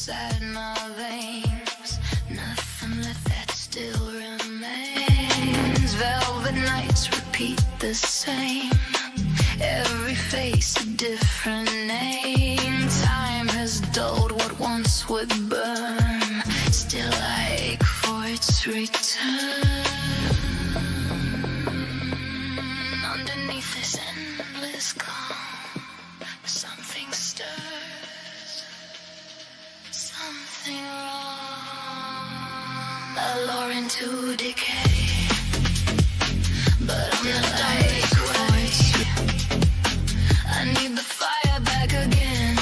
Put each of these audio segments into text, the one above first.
inside my veins. Nothing left that still remains. Velvet nights repeat the same. Every face a different name. Time has dulled what once would burn. Still I ache for its return. Underneath this endless calm, something stirs, something wrong. I lure into decay, but I'm not like for its. I need the fire back again.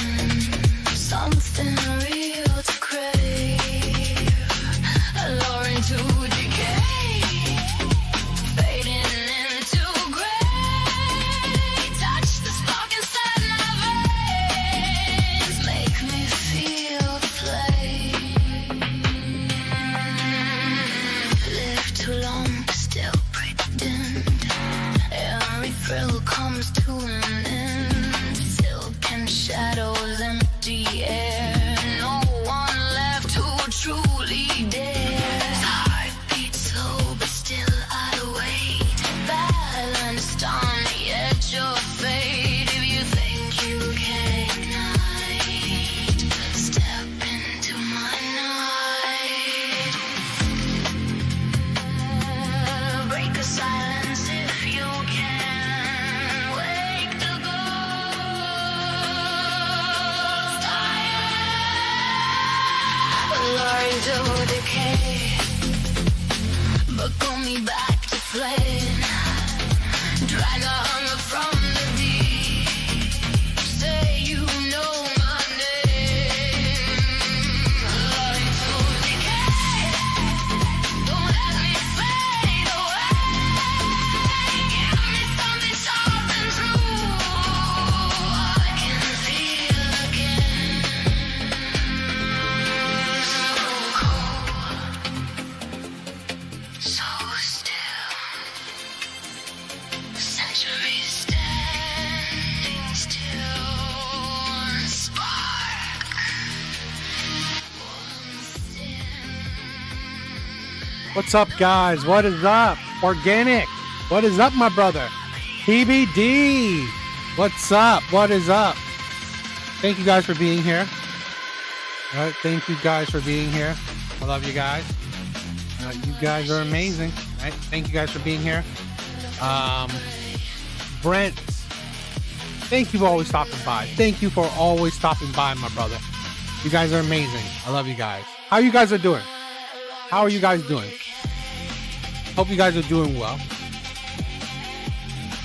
Something real to crave. I lure into decay, fading into gray. Touch the spark inside my veins. Make me feel the flame. Live too long, still pretend. Every thrill comes to an end. Silk and shadows, empty air. No one left who truly dares. Heart beats slow, but still I'd wait. Balanced on the edge of fate. If you think you can ignite, step into my night. Break the silence if you can. Wake the ghost. Lure to decay, but pull me back to flame. Drag a hunger from the deep. Say you know my name. Lure to decay, don't let me fade away. Give me something sharp and true I can feel again. So cold, so still. Centuries standing still. One spark, one sin. What's up, guys? What is up? Organic. What is up, my brother? PBD. What's up? What is up? Thank you guys for being here. All right. Thank you guys for being here. I love you guys. You guys are amazing. All right. Thank you guys for being here. Brent, thank you for always stopping by. Thank you for always stopping by, my brother. You guys are amazing. I love you guys. How you guys are doing? How are you guys doing? Hope you guys are doing well.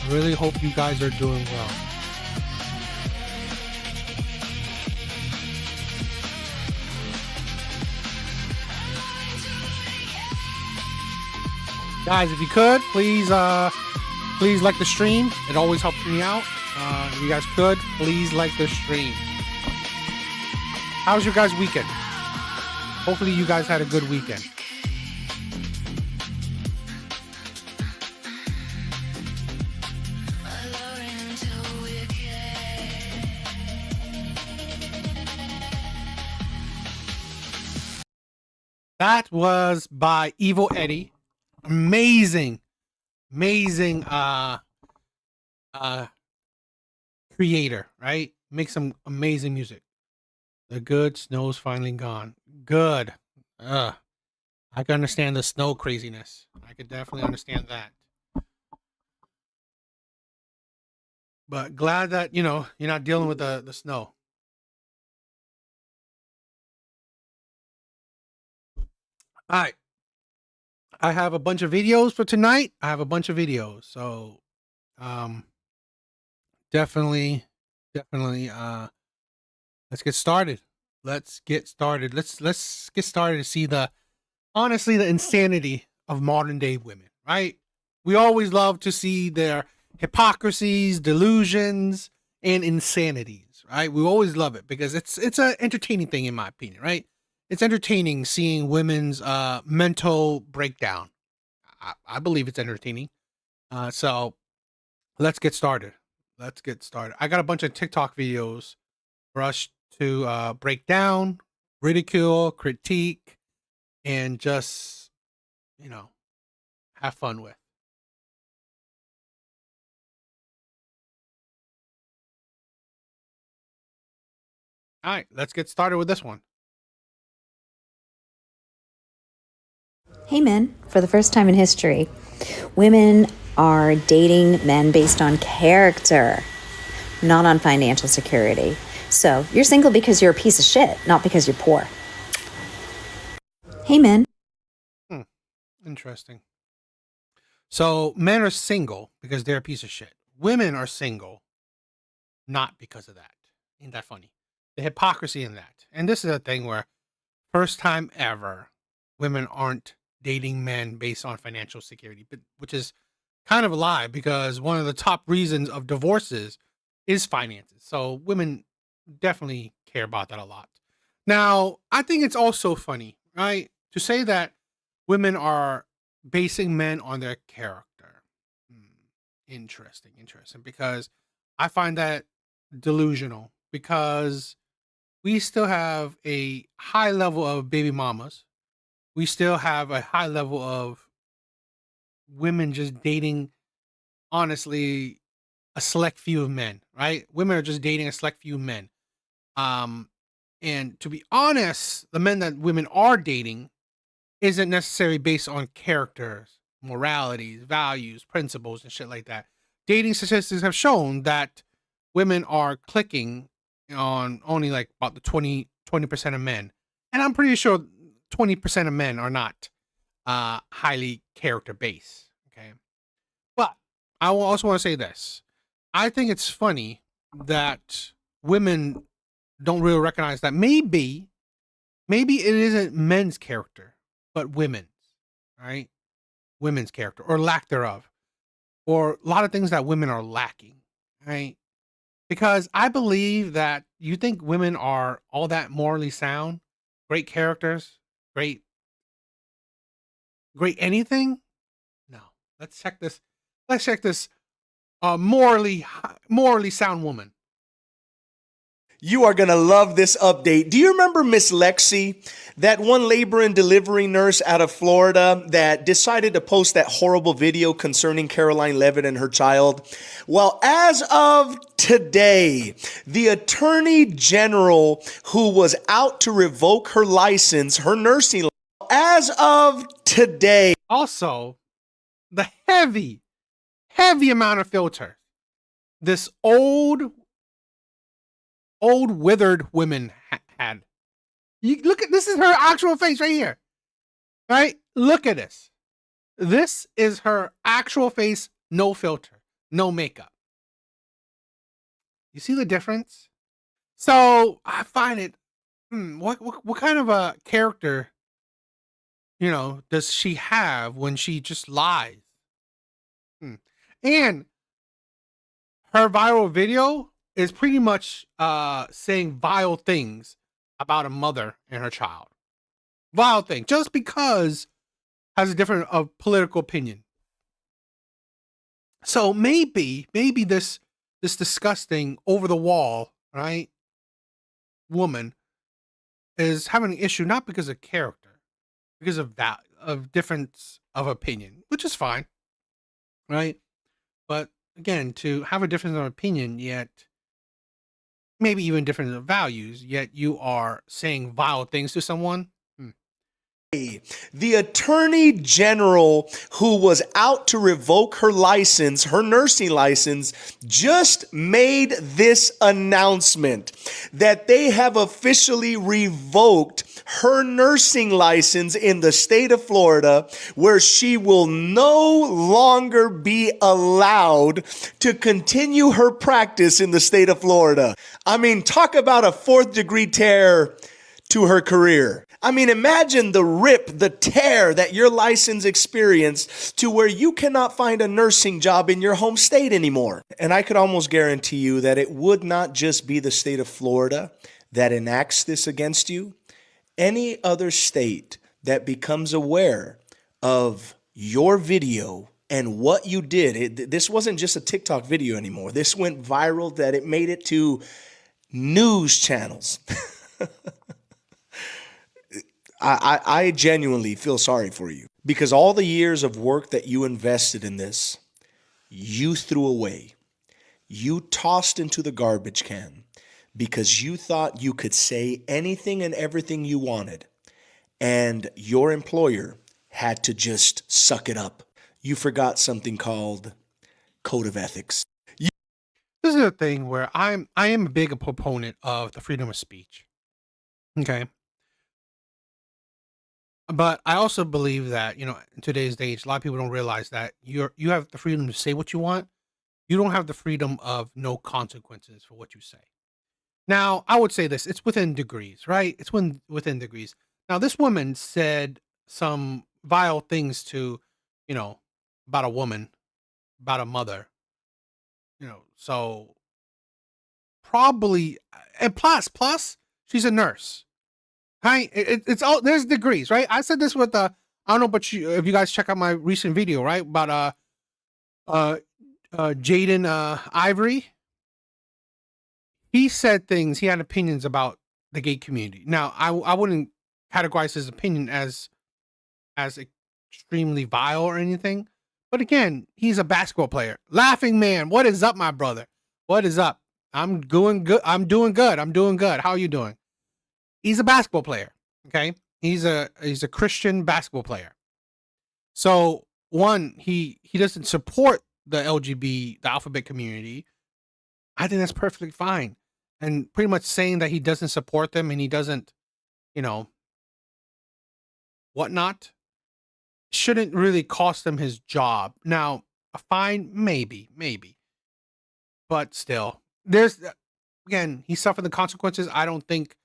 I really hope you guys are doing well. Guys, if you could, please like the stream. It always helps me out. If you guys could, please like the stream. How's your guys' weekend? Hopefully you guys had a good weekend. That was by Evil Eddie. Amazing creator, right? Makes some amazing music. The good snow's finally gone. Good. I can understand the snow craziness. I could definitely understand that. But glad that, you're not dealing with the snow. All right. I have a bunch of videos for tonight. So definitely let's get started. Let's get started to see the insanity of modern day women, right? We always love to see their hypocrisies, delusions, and insanities, right? We always love it because it's an entertaining thing, in my opinion, right? It's entertaining seeing women's mental breakdown. I believe it's entertaining. So let's get started. I got a bunch of TikTok videos for us to break down, ridicule, critique, and just, you know, have fun with. All right, let's get started with this one. Hey men, for the first time in history, women are dating men based on character, not on financial security. So you're single because you're a piece of shit, not because you're poor. Hey men. Interesting. So men are single because they're a piece of shit. Women are single not because of that. Ain't that funny? The hypocrisy in that. And this is a thing where first time ever women aren't dating men based on financial security, but which is kind of a lie because one of the top reasons of divorces is finances. So women definitely care about that a lot. Now, I think it's also funny, right? To say that women are basing men on their character. Interesting, because I find that delusional because we still have a high level of baby mamas. We still have a high level of women just dating, honestly, a select few of men, right? Women are just dating a select few men. And to be honest, the men that women are dating isn't necessarily based on characters, moralities, values, principles, and shit like that. Dating statistics have shown that women are clicking on only like about the 20% of men. And I'm pretty sure 20% of men are not highly character based. Okay. But I will also want to say this. I think it's funny that women don't really recognize that maybe it isn't men's character, but women's, right? Women's character or lack thereof, or a lot of things that women are lacking, right? Because I believe that you think women are all that morally sound, great characters, great anything. No, let's check this. Let's check this. Morally sound woman. You are going to love this update. Do you remember Miss Lexi, that one labor and delivery nurse out of Florida that decided to post that horrible video concerning Caroline Levitt and her child? Well, as of today, the Attorney General who was out to revoke her license, her nursing license, as of today. Also, the heavy amount of filter this old withered women had. You look at this is her actual face right here. Right? Look at this. This is her actual face, no filter, no makeup. You see the difference? So I find it what kind of a character, does she have when she just lies? And her viral video is pretty much saying vile things about a mother and her child. Vile thing, just because has a different political opinion. So maybe this disgusting over the wall, right, woman is having an issue not because of character, because of difference of opinion, which is fine, right? But again, to have a difference of opinion, yet maybe even different of values, yet you are saying vile things to someone. The Attorney General who was out to revoke her license, her nursing license, just made this announcement that they have officially revoked her nursing license in the state of Florida, where she will no longer be allowed to continue her practice in the state of Florida. I mean, talk about a fourth degree tear to her career. I mean, imagine the rip, the tear that your license experienced to where you cannot find a nursing job in your home state anymore. And I could almost guarantee you that it would not just be the state of Florida that enacts this against you. Any other state that becomes aware of your video and what you did, this wasn't just a TikTok video anymore. This went viral that it made it to news channels. I genuinely feel sorry for you, because all the years of work that you invested in this, you threw away. You tossed into the garbage can because you thought you could say anything and everything you wanted, and your employer had to just suck it up. You forgot something called code of ethics. This is a thing where I am a big proponent of the freedom of speech. Okay. But I also believe that, in today's age, a lot of people don't realize that you have the freedom to say what you want. You don't have the freedom of no consequences for what you say. Now, I would say this, it's within degrees, right? It's within degrees. Now, this woman said some vile things to, about a woman, about a mother, so probably, and plus, she's a nurse. Right? It's all, there's degrees, right? I said this with I don't know, but if you guys check out my recent video, right, about Jaden Ivory, he said things. He had opinions about the gay community. Now, I wouldn't categorize his opinion as extremely vile or anything, but again, he's a basketball player. Laughing man, what is up, my brother? What is up? I'm doing good. I'm doing good. How are you doing? He's a basketball player. Okay. He's a Christian basketball player. So one, he doesn't support the the alphabet community. I think that's perfectly fine. And pretty much saying that he doesn't support them and he doesn't, whatnot, shouldn't really cost him his job. Now, a fine, maybe. But still, again, he suffered the consequences. I don't think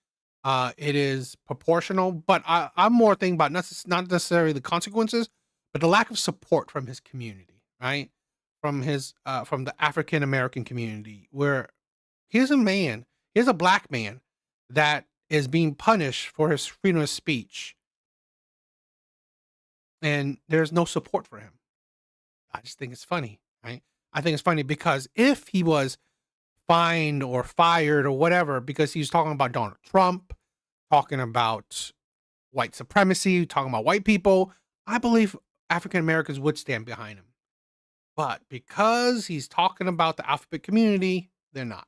it is proportional, but I'm more thinking about not necessarily the consequences, but the lack of support from his community, right? From the African American community, where here's a black man that is being punished for his freedom of speech, and there's no support for him. I just think it's funny, right? I think it's funny because if he was fined or fired or whatever because he's talking about Donald Trump, talking about white supremacy, talking about white people, I believe African Americans would stand behind him. But because he's talking about the alphabet community, they're not.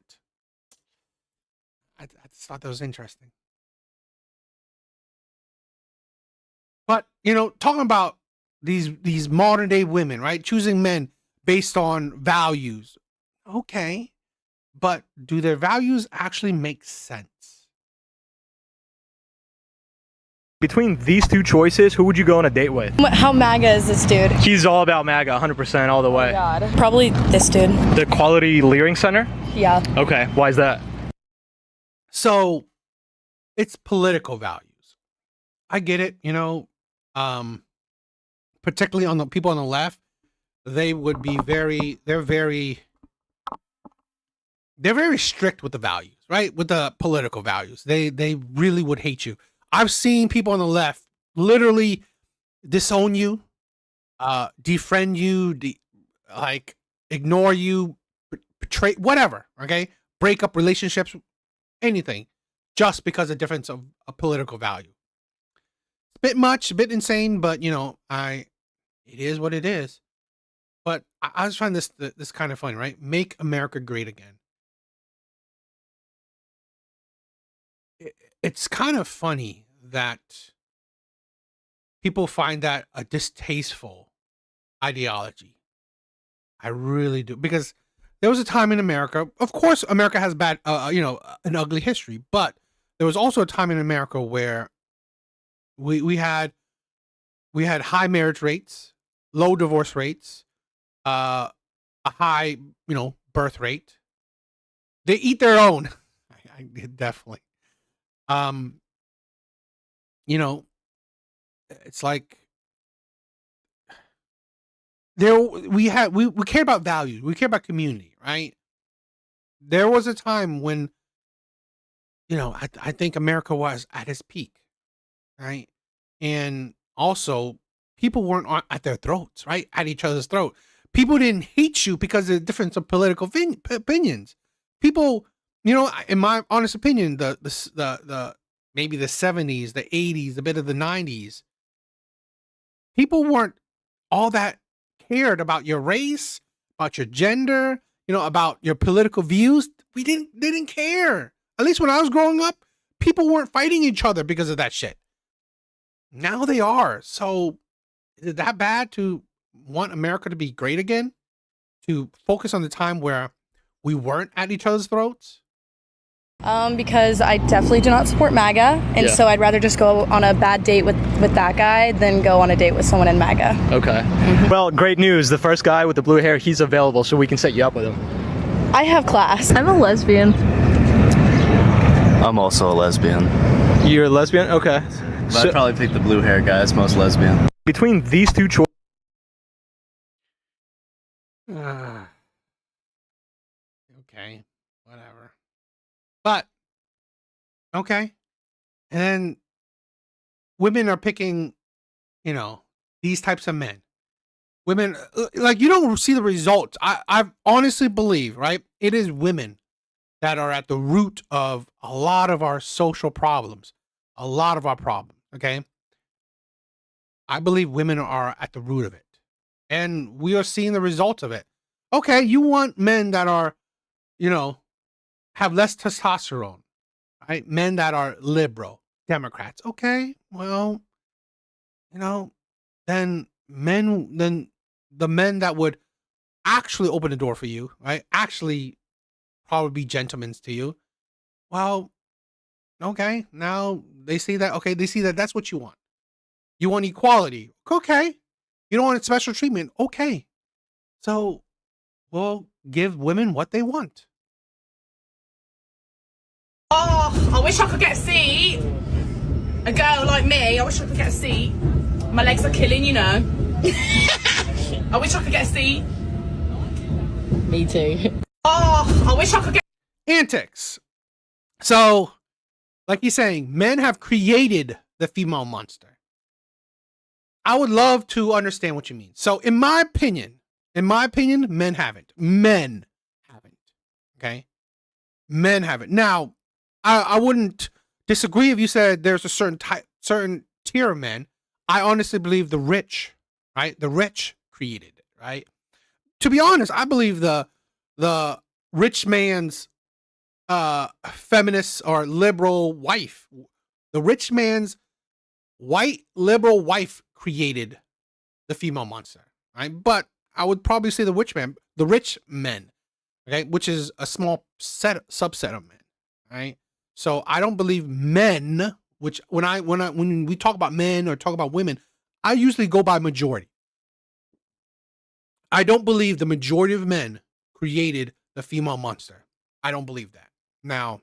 I just thought that was interesting. But, talking about these modern day women, right? Choosing men based on values. Okay. But do their values actually make sense? Between these two choices, who would you go on a date with? How MAGA is this dude? He's all about MAGA, 100% all the way. Oh God. Probably this dude. The Quality Leering Center? Yeah. Okay, why is that? So, it's political values. I get it, particularly on the people on the left, they would be they're very strict with the values, right? With the political values. They really would hate you. I've seen people on the left literally disown you, defriend you, ignore you, betray, whatever, okay? Break up relationships, anything, just because of difference of a political value. It's a bit much, a bit insane, but it is what it is. But I just find this kind of funny, right? Make America great again. It's kind of funny that people find that a distasteful ideology. I really do, because there was a time in America. Of course, America has bad, an ugly history, but there was also a time in America where we had high marriage rates, low divorce rates, a high, birth rate. They eat their own. I definitely. It's like we care about values, we care about community, right? There was a time when I think America was at its peak, right? And also people weren't at their throats, right? At each other's throat. People didn't hate you because of the difference of political opinions. People, in my honest opinion, the maybe the 70s, the 80s, a bit of the 90s, people weren't all that cared about your race, about your gender, about your political views. They didn't care. At least when I was growing up, people weren't fighting each other because of that shit. Now they are. So is it that bad to want America to be great again? To focus on the time where we weren't at each other's throats? Because I definitely do not support MAGA, and so I'd rather just go on a bad date with that guy than go on a date with someone in MAGA. Okay. Well, great news. The first guy with the blue hair, he's available, so we can set you up with him. I have class. I'm a lesbian. I'm also a lesbian. You're a lesbian? Okay. But I'd probably pick the blue hair guy. It's most lesbian. Between these two choices, Okay, whatever. But okay, and then women are picking, these types of men. Women, like, you don't see the results. I honestly believe, right? It is women that are at the root of a lot of our social problems, a lot of our problems. Okay, I believe women are at the root of it, and we are seeing the results of it. Okay, you want men that are, have less testosterone, right? Men that are liberal, Democrats. Okay, well, then the men that would actually open the door for you, right? Actually probably be gentlemen to you. Well, okay, now they see that, that's what you want. You want equality. Okay. You don't want special treatment. Okay. So we'll give women what they want. Oh, I wish I could get a seat. A girl like me, I wish I could get a seat. My legs are killing, I wish I could get a seat. Me too. Oh, I wish I could get Antics. So, like he's saying, men have created the female monster. I would love to understand what you mean. So, in my opinion, men haven't. Men haven't. Okay? Men haven't. Now, I wouldn't disagree if you said there's a certain tier of men. I honestly believe the rich, right? The rich created it, right? To be honest, I believe the rich man's feminist or liberal wife, the rich man's white liberal wife created the female monster, right? But I would probably say the rich men, okay, which is a small subset of men, right? So I don't believe men, which when we talk about men or talk about women, I usually go by majority. I don't believe the majority of men created the female monster. I don't believe that. Now,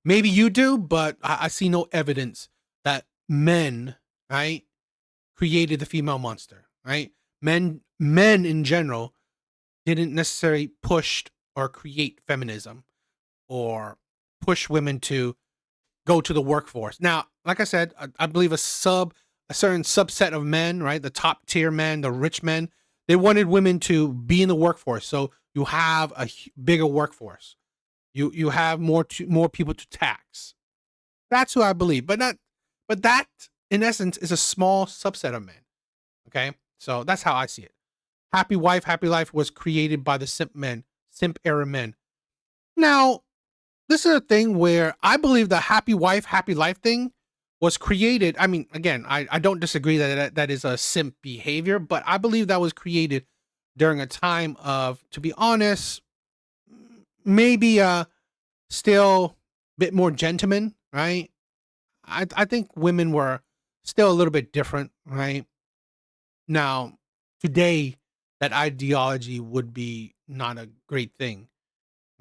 maybe you do, but I see no evidence that men, right, created the female monster, right? Men in general didn't necessarily push or create feminism or push women to go to the workforce. Now, like I said, I believe a certain subset of men, right, the top tier men, the rich men, they wanted women to be in the workforce. So you have a bigger workforce. You have more people to tax. That's who I believe. But that in essence is a small subset of men. Okay? So that's how I see it. Happy wife, happy life was created by the simp era men. Now, this is a thing where I believe the happy wife, happy life thing was created. I mean, again, I don't disagree that is a simp behavior, but I believe that was created during a time of, to be honest, maybe still a bit more gentleman, right? I think women were still a little bit different, right? Now, today, that ideology would be not a great thing,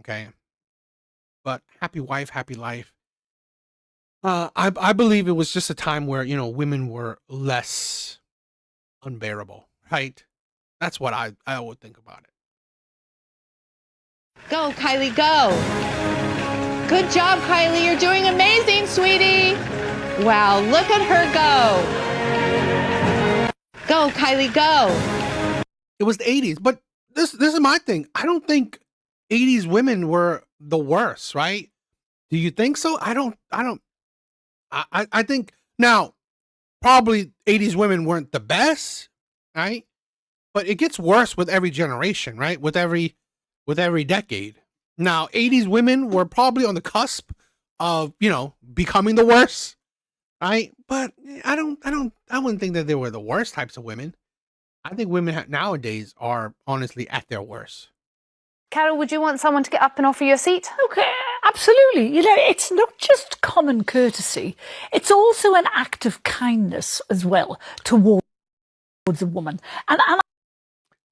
okay? But happy wife, happy life. I believe it was just a time where, women were less unbearable, right? That's what I would think about it. Go, Kylie, go. Good job, Kylie. You're doing amazing, sweetie. Wow, look at her go. Go, Kylie, go. It was the 80s, but this is my thing. I don't think 80s women were the worst, right? Do you think so? I don't I think now probably 80s women weren't the best, right? But it gets worse with every generation, right? With every decade. Now, 80s women were probably on the cusp of, becoming the worst, right? But I wouldn't think that they were the worst types of women. I think women nowadays are honestly at their worst. Carol, would you want someone to get up and offer you a seat? Okay, absolutely. It's not just common courtesy. It's also an act of kindness as well towards a woman. And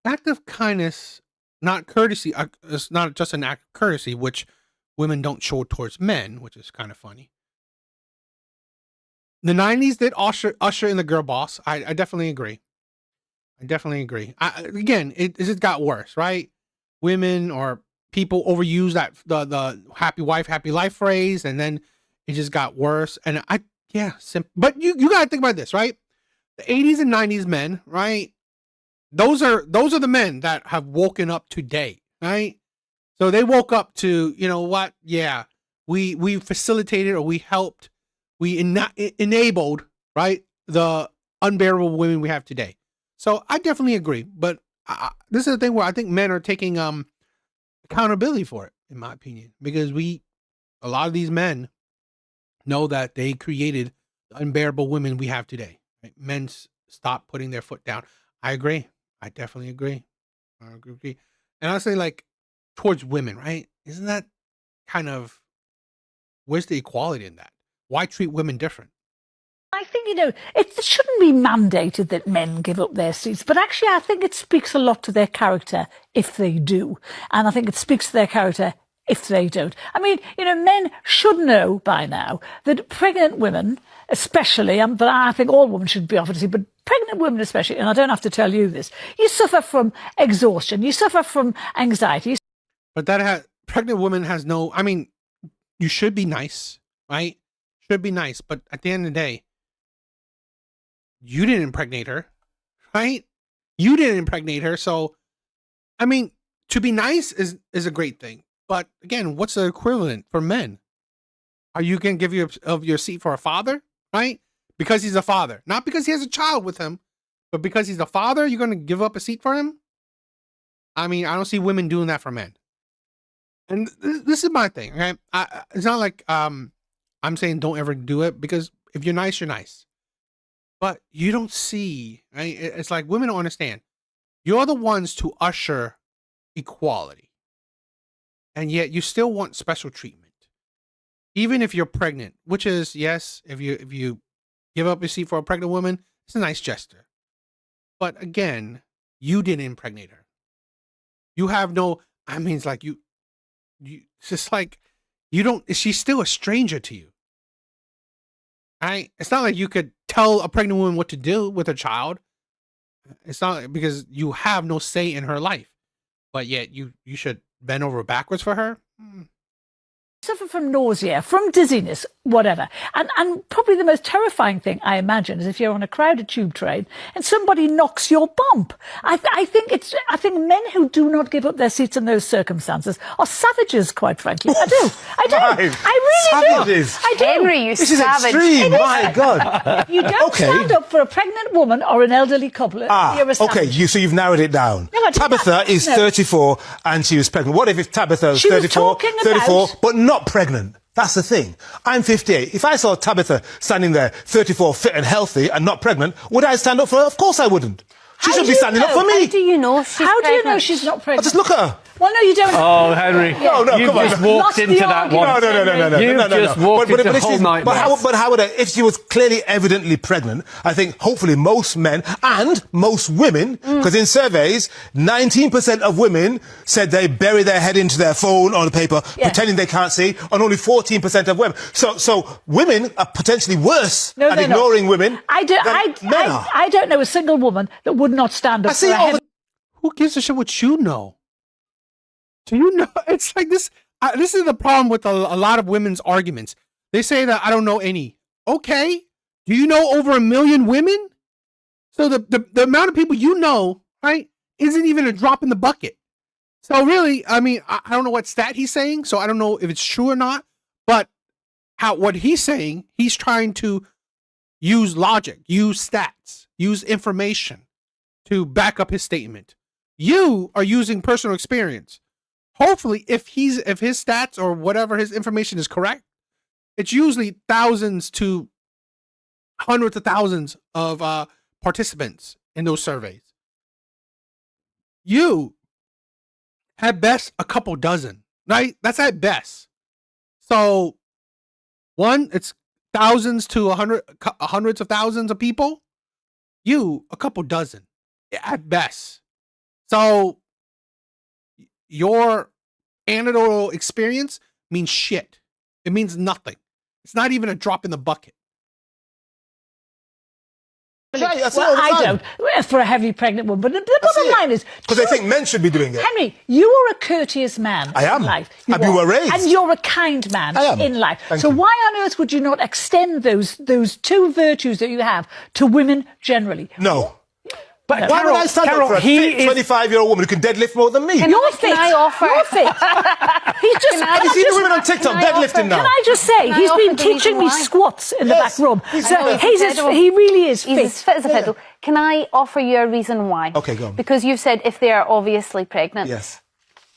act of kindness, not courtesy. It's not just an act of courtesy, which women don't show towards men, which is kind of funny. The 90s did usher in the girl boss. I definitely agree. Again, it just got worse, right? Women or people overuse that the happy wife, happy life phrase, and then it just got worse. And but you gotta think about this, right? The 80s and 90s men, right? Those are the men that have woken up today, right? So they woke up to, you know what? Yeah, we facilitated or we helped, we enabled, right, the unbearable women we have today. So I definitely agree, but this is the thing where I think men are taking accountability for it, in my opinion, because a lot of these men know that they created the unbearable women we have today. Right? Men stop putting their foot down. I agree. I definitely agree. I agree. And honestly, like towards women, right? Isn't that kind of, where's the equality in that? Why treat women different? I think, it shouldn't be mandated that men give up their seats, but actually I think it speaks a lot to their character if they do. And I think it speaks to their character if they don't. I mean, men should know by now that pregnant women, especially, but I think all women should be offered a seat, but pregnant women especially, and I don't have to tell you this, you suffer from exhaustion, you suffer from anxiety. But pregnant woman has no, I mean, you should be nice, right? Should be nice, but at the end of the day, you didn't impregnate her, right? You didn't impregnate her. So, I mean, to be nice is a great thing. But again, what's the equivalent for men? Are you going to give your seat for a father, right? Because he's a father. Not because he has a child with him, but because he's a father, you're going to give up a seat for him? I mean, I don't see women doing that for men. And this is my thing, okay? It's not like I'm saying don't ever do it, because if you're nice, you're nice. But you don't see, right? It's like women don't understand. You're the ones to usher equality. And yet you still want special treatment. Even if you're pregnant, which is, yes, if you give up your seat for a pregnant woman, it's a nice gesture. But again, you didn't impregnate her. You have no, I mean, it's like it's just like, she's still a stranger to you. Right? It's not like you could tell a pregnant woman what to do with her child. It's not, because you have no say in her life, but yet you should bend over backwards for her. Suffer from nausea, from dizziness, whatever. And probably the most terrifying thing, I imagine, is if you're on a crowded tube train and somebody knocks your bump. I think men who do not give up their seats in those circumstances are savages, quite frankly. I do. I really savages. do. I do. Henry, you This savage. is extreme. My God. If you don't stand up for a pregnant woman or an elderly couple, you're a savage. Okay, so you've narrowed it down. No, I didn't. Tabitha is 34 and she was pregnant. What if Tabitha was She was 34, talking 34, about- but not pregnant? That's the thing. I'm 58. If I saw Tabitha standing there, 34, fit and healthy and not pregnant, would I stand up for her? Of course I wouldn't. She should be standing up for me. How do you know she's How do you know pregnant? she's not I'll pregnant? just look at her. Well, no, you don't. Oh, Henry. No, You've come on. just walked Lost into the that argument. one. No. You've just walked into if whole she's- nightmare. But how would if she was clearly, evidently pregnant? I think hopefully most men and most women, because in surveys, 19% of women said they bury their head into their phone or the paper, pretending they can't see, and only 14% of women. So women are potentially worse at ignoring women. I don't know a single woman that would not stand up for a head. Who gives a shit what you know? Do you know? It's like this. This is the problem with a lot of women's arguments. They say that I don't know any. Okay. Do you know over 1 million women? So the amount of people you know, right, isn't even a drop in the bucket. So really, I mean, I don't know what stat he's saying, so I don't know if it's true or not. But what he's saying, he's trying to use logic, use stats, use information to back up his statement. You are using personal experience. Hopefully, if his stats or whatever his information is correct, it's usually thousands to hundreds of thousands of participants in those surveys. You, at best, a couple dozen, right? That's at best. So, one, it's thousands to hundreds of thousands of people. You, a couple dozen, at best. So, your anecdotal experience means shit. It means nothing. It's not even a drop in the bucket. Well, I don't, for a heavily pregnant woman. But the bottom line is... Because they think men should be doing it. Henry, you are a courteous man I am. in life. You were raised. And you're a kind man I am. in life. Thank so you. why on earth would you not extend those two virtues that you have to women generally? No. But Why would I stand up for a fit 25-year-old woman who can deadlift more than me? You're fit. You're fit. He's just... Have you seen the women on TikTok deadlifting now? Can I just say, he's been teaching me squats in the back room. So he really is fit. He's as fit as a fiddle. Can I offer you a reason why? Okay, go on. Because you said if they are obviously pregnant. Yes.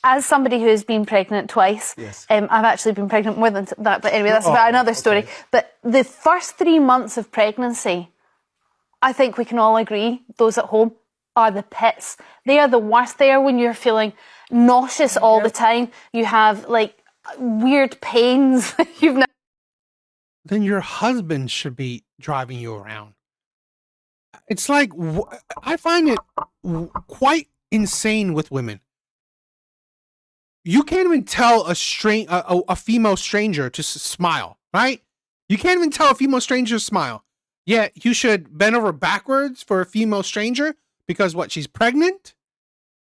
As somebody who has been pregnant twice, yes. I've actually been pregnant more than that, but anyway, that's about another story. Okay. But the first 3 months of pregnancy, I think we can all agree, those at home, are the pits. They are the worst. They are when you're feeling nauseous all the time. You have like weird pains. You've never... Then your husband should be driving you around. It's like, I find it quite insane with women. You can't even tell a female stranger to smile, right? You can't even tell a female stranger to smile. Yet you should bend over backwards for a female stranger because what? She's pregnant?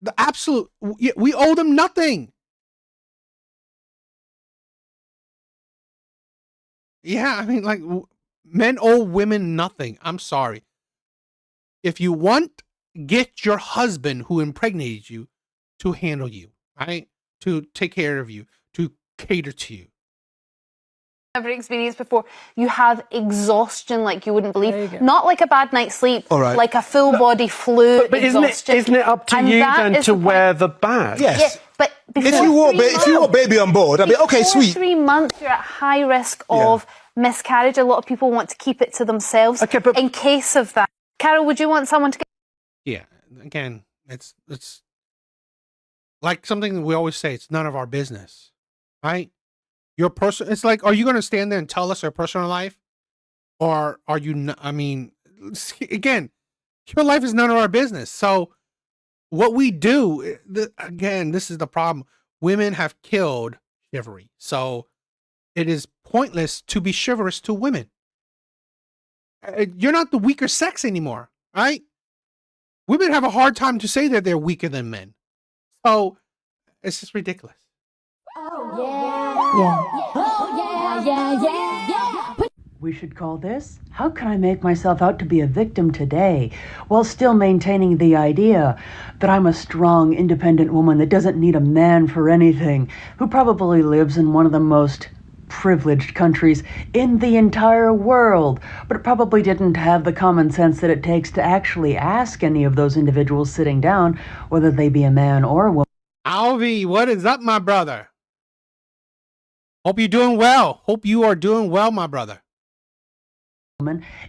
The absolute, we owe them nothing. Yeah, I mean, like, men owe women nothing. I'm sorry. If you want, get your husband who impregnated you to handle you, right? To take care of you, to cater to you. Never experienced before. You have exhaustion like you wouldn't believe. Not like a bad night's sleep, like a full body flu exhaustion. Isn't it up to you then to wear the badge? Yes. Yeah, but if you want baby on board, I'll be okay, sweet. 3 months, you're at high risk of miscarriage. A lot of people want to keep it to themselves in case of that. Carol, would you want someone to get... Yeah, again, it's like something we always say, it's none of our business, right? Your person, it's like, are you going to stand there and tell us your personal life? Or are you not? I mean, again, your life is none of our business. So what we do, again, this is the problem. Women have killed chivalry. So it is pointless to be chivalrous to women. You're not the weaker sex anymore, right? Women have a hard time to say that they're weaker than men. So it's just ridiculous. We should call this, How Can I Make Myself Out to Be a Victim Today, while still maintaining the idea that I'm a strong, independent woman that doesn't need a man for anything, who probably lives in one of the most privileged countries in the entire world, but probably didn't have the common sense that it takes to actually ask any of those individuals sitting down, whether they be a man or a woman. Alvy, what is up, my brother? Hope you're doing well. Hope you are doing well, my brother.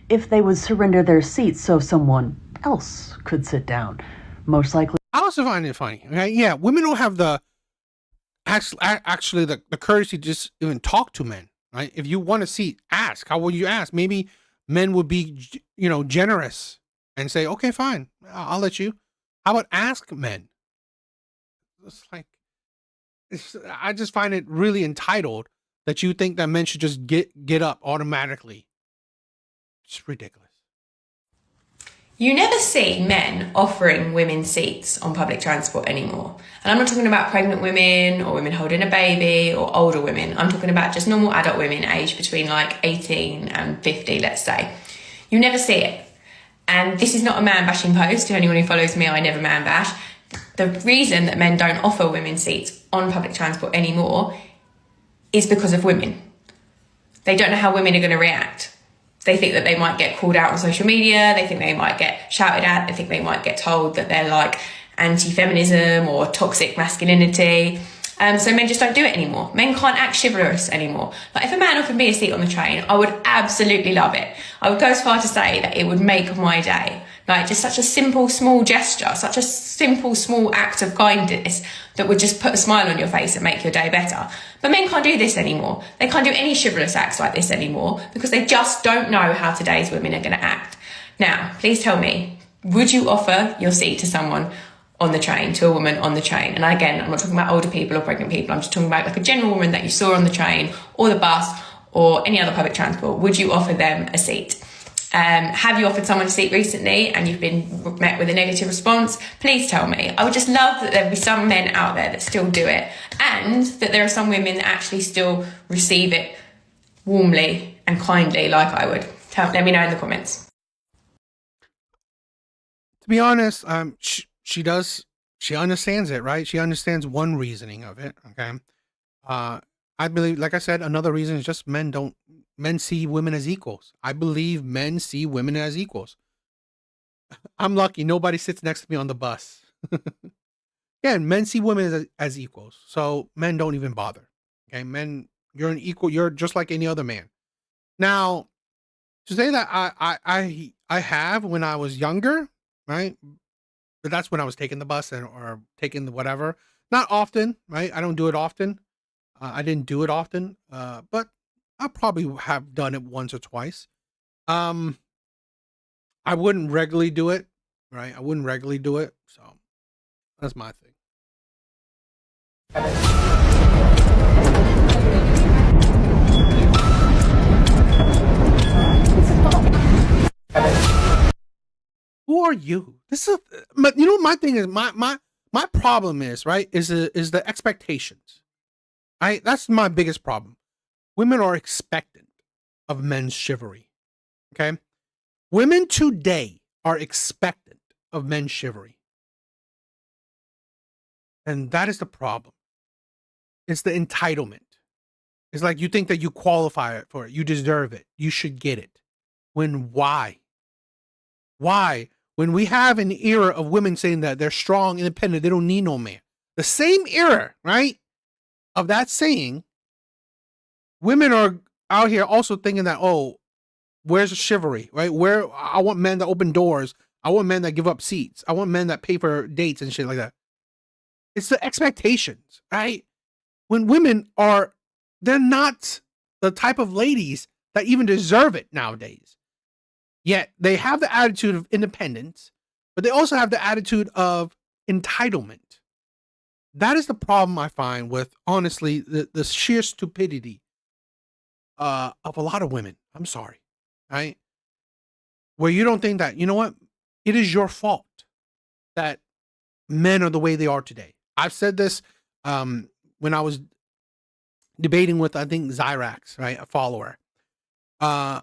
If they would surrender their seats so someone else could sit down. Most likely. I also find it funny. Okay? Yeah, women don't have the actually the courtesy to just even talk to men, right? If you want a seat, ask. How will you ask? Maybe men would be, generous and say, okay, fine, I'll let you. How about ask men? It's like, I just find it really entitled that you think that men should just get up automatically. It's ridiculous. You never see men offering women seats on public transport anymore. And I'm not talking about pregnant women or women holding a baby or older women. I'm talking about just normal adult women aged between like 18 and 50, let's say. You never see it. And this is not a man bashing post. To anyone who follows me, I never man bash. The reason that men don't offer women seats on public transport anymore is because of women. They don't know how women are going to react. They think that they might get called out on social media. They think they might get shouted at. They think they might get told that they're like anti-feminism or toxic masculinity. So men just don't do it anymore. Men can't act chivalrous anymore. Like if a man offered me a seat on the train, I would absolutely love it. I would go as far to say that it would make my day. Like just such a simple, small gesture, such a simple, small act of kindness that would just put a smile on your face and make your day better. But men can't do this anymore. They can't do any chivalrous acts like this anymore because they just don't know how today's women are going to act. Now, please tell me, would you offer your seat to someone on the train, to a woman on the train? And again, I'm not talking about older people or pregnant people. I'm just talking about like a general woman that you saw on the train or the bus or any other public transport. Would you offer them a seat? Have you offered someone a seat recently and you've been met with a negative response? Please tell me. I would just love that there would be some men out there that still do it and that there are some women that actually still receive it warmly and kindly like I would. Let me know in the comments. To be honest, she understands it, right? She understands one reasoning of it, okay? I believe, like I said, another reason is just men see women as equals. I believe men see women as equals. I'm lucky nobody sits next to me on the bus. Again, men see women as equals, so men don't even bother. Okay, men, you're an equal. You're just like any other man. Now, to say that I have when I was younger, right? But that's when I was taking the bus or taking the whatever. Not often, right? I don't do it often. I didn't do it often, but I probably have done it once or twice. I wouldn't regularly do it, right? I wouldn't regularly do it, so that's my thing. Who are you? This is, you know, my thing is my problem is, right, is the expectations. That's my biggest problem. Women are expectant of men's chivalry. Okay? Women today are expectant of men's chivalry. And that is the problem. It's the entitlement. It's like you think that you qualify for it. You deserve it. You should get it. Why? Why? When we have an era of women saying that they're strong, independent, they don't need no man. The same era, right, of that saying, women are out here also thinking that, oh, where's the chivalry, right? Where I want men that open doors. I want men that give up seats. I want men that pay for dates and shit like that. It's the expectations, right? When women they're not the type of ladies that even deserve it nowadays. Yet they have the attitude of independence, but they also have the attitude of entitlement. That is the problem I find with, honestly, the sheer stupidity of a lot of women. I'm sorry, right? Where you don't think that, you know what? It is your fault that men are the way they are today. I've said this when I was debating with, I think, Zyrax, right? A follower. I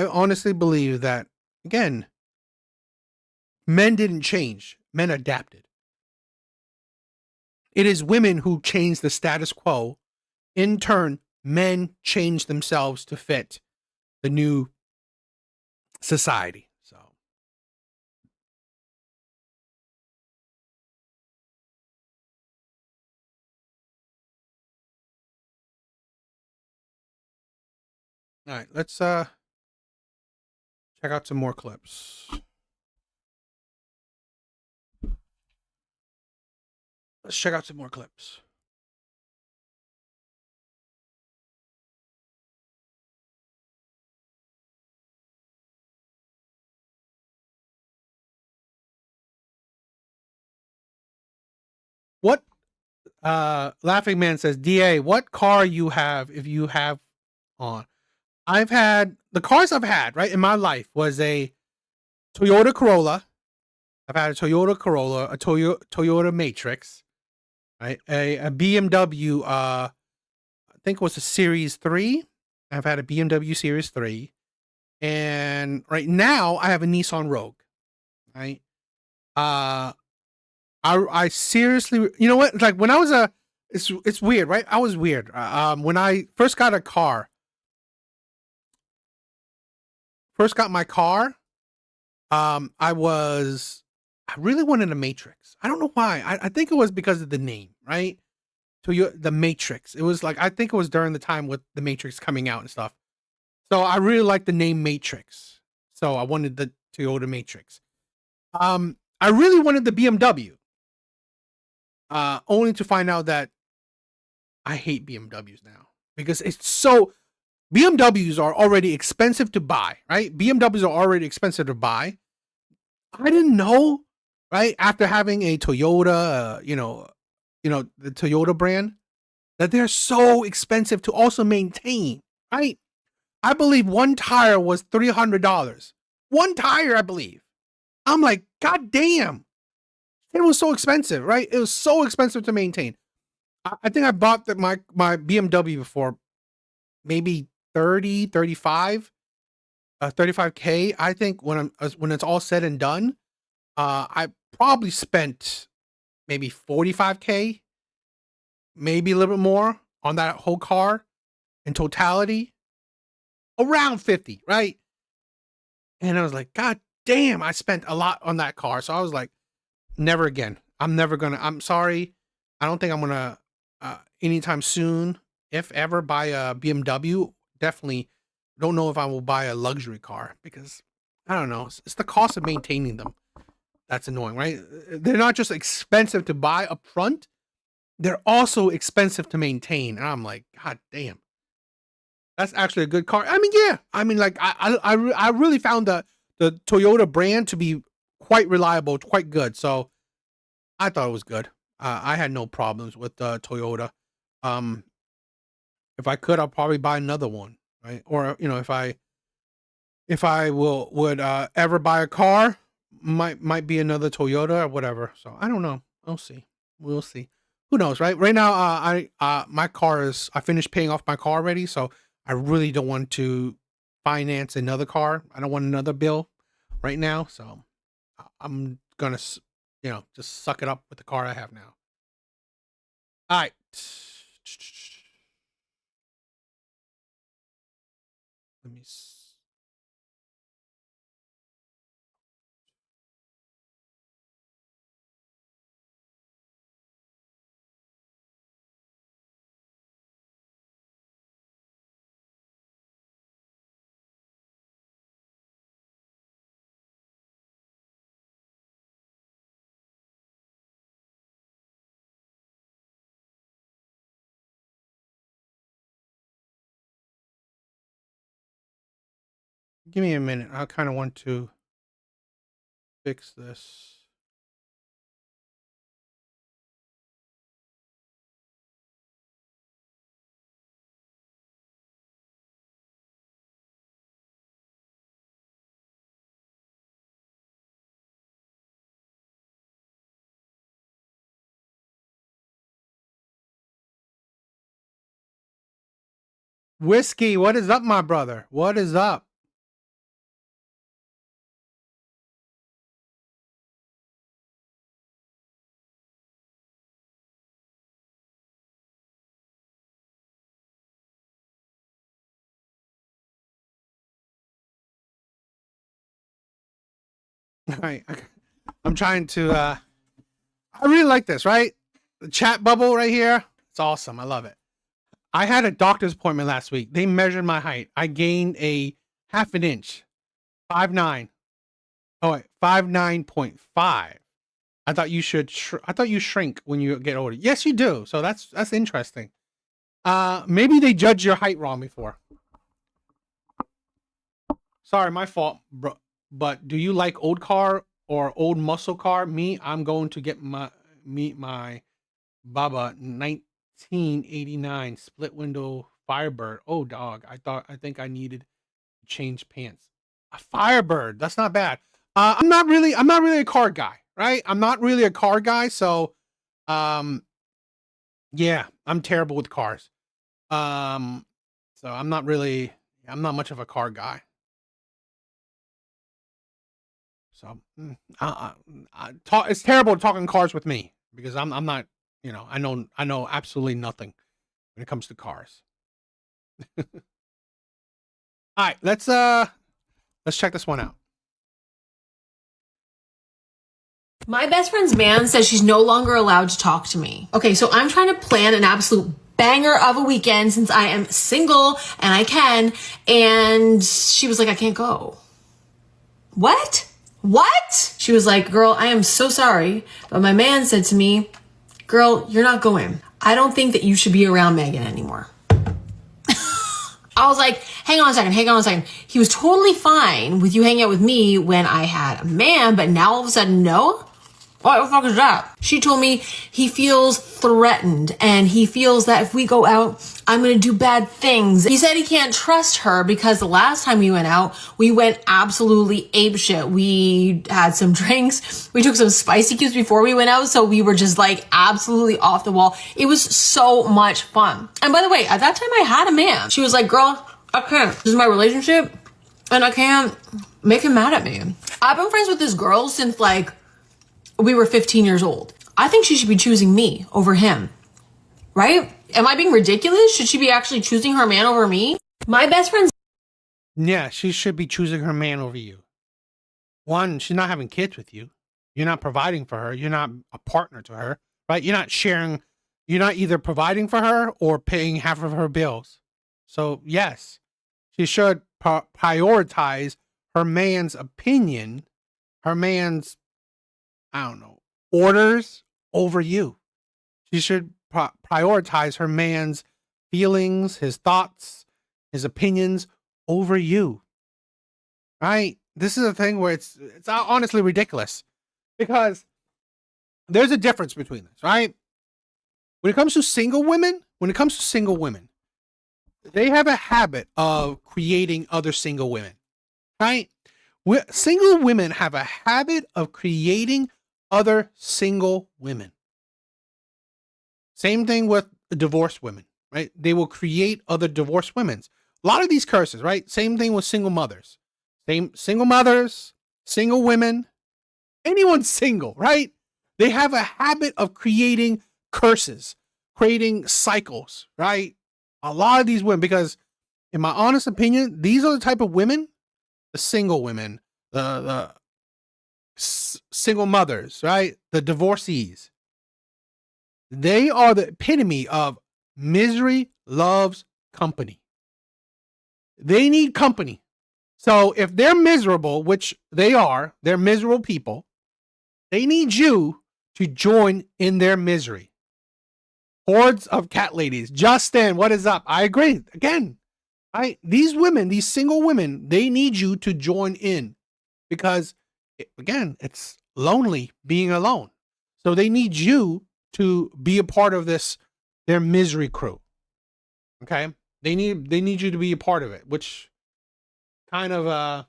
honestly believe that, again, men didn't change. Men adapted. It is women who changed the status quo. In turn, men changed themselves to fit the new society. So, all right, let's check out some more clips. Let's check out some more clips. What Laughing Man says, DA, what car you have if you have on? I've had the cars I've had, right, in my life was a Toyota Corolla. I've had a Toyota Corolla, a Toyota Matrix, right? A BMW, I think it was a Series 3. I've had a BMW Series 3. And right now I have a Nissan Rogue, right? I seriously, you know what? Like when I was it's weird, right? I was weird. When I first got a car, first got my car, I really wanted a Matrix. I don't know why. I think it was because of the name, right? The Matrix. It was like, I think it was during the time with the Matrix coming out and stuff. So I really liked the name Matrix. So I wanted the Toyota Matrix. I really wanted the BMW. Only to find out that I hate BMWs now because BMWs are already expensive to buy, right? BMWs are already expensive to buy. I didn't know, right? After having a Toyota, the Toyota brand, that they're so expensive to also maintain, right? I believe one tire was $300. One tire, I believe. I'm like, God damn. It was so expensive, right? It was so expensive to maintain. I think I bought my BMW before maybe 30, 35, 35K. I think when it's all said and done, I probably spent maybe 45K, maybe a little bit more on that whole car in totality, around 50, right? And I was like, God damn, I spent a lot on that car. So I was like, never again. I'm sorry. I don't think I'm gonna anytime soon, if ever, buy a BMW. Definitely don't know if I will buy a luxury car because I don't know. It's the cost of maintaining them that's annoying, right? They're not just expensive to buy up front, they're also expensive to maintain. And I'm like, God damn. That's actually a good car. I mean, yeah. I mean, like I really found the Toyota brand to be quite reliable, quite good. So I thought it was good. I had no problems with Toyota. If I could, I'll probably buy another one, right? Or if I would ever buy a car, might be another Toyota or whatever. So I don't know. We'll see. Who knows, right? Right now, I finished paying off my car already, so I really don't want to finance another car. I don't want another bill right now, so I'm gonna, just suck it up with the car I have now. All right. Let me see. Give me a minute. I kind of want to fix this. Whiskey, what is up, my brother? What is up? All right. I'm trying to I really like this, right? The chat bubble right here. It's awesome. I love it. I had a doctor's appointment last week. They measured my height. I gained a half an inch. 5'9". Oh wait, 5'9.5". I thought you shrink when you get older. Yes, you do. So that's interesting. Maybe they judged your height wrong before. Sorry, my fault, bro. But do you like old car or old muscle car? Me, I'm going to get my Baba 1989 split window Firebird. Oh dog, I think I needed to change pants. A Firebird, that's not bad. I'm not really a car guy, right? I'm not really a car guy, so yeah, I'm terrible with cars. So I'm not much of a car guy. So it's terrible talking cars with me because I'm not, I know absolutely nothing when it comes to cars. All right, let's Let's check this one out. My best friend's man says she's no longer allowed to talk to me. Okay, so I'm trying to plan an absolute banger of a weekend since I am single and I can. And she was like, I can't go. What? What? She was like, girl, I am so sorry. But my man said to me, girl, you're not going. I don't think that you should be around Megan anymore. I was like, hang on a second. He was totally fine with you hanging out with me when I had a man, but now all of a sudden, no? What the fuck is that? She told me he feels threatened and he feels that if we go out, I'm going to do bad things. He said he can't trust her because the last time we went out, we went absolutely apeshit. We had some drinks. We took some spicy cubes before we went out. So we were just like absolutely off the wall. It was so much fun. And by the way, at that time I had a man. She was like, girl, I can't. This is my relationship and I can't make him mad at me. I've been friends with this girl since like we were 15 years old. I think she should be choosing me over him, right? Am I being ridiculous? Should she be actually choosing her man over me? My best friend's... Yeah, she should be choosing her man over you. One, she's not having kids with you. You're not providing for her. You're not a partner to her, right? You're not sharing. You're not either providing for her or paying half of her bills. So yes, she should prioritize her man's opinion, her man's, I don't know, orders over you. She should prioritize her man's feelings, his thoughts, his opinions over you. Right? This is a thing where it's honestly ridiculous because there's a difference between this, right? When it comes to single women, they have a habit of creating other single women, right? Single women have a habit of creating other single women. Same thing with divorced women, right? They will create other divorced women. A lot of these curses, right? Same thing with single mothers. Single mothers, single women, anyone single, right? They have a habit of creating curses, creating cycles, right? A lot of these women, because in my honest opinion, these are the type of women, the single women, the single mothers, right? The divorcees. They are the epitome of misery loves company. They need company. So if they're miserable, which they are, they're miserable people, they need you to join in their misery. Hordes of cat ladies. Justin, what is up? I agree. Again, right? These women, these single women, they need you to join in because, again, it's lonely being alone. So they need you to be a part of this, their misery crew. Okay? They need you to be a part of it, which kind of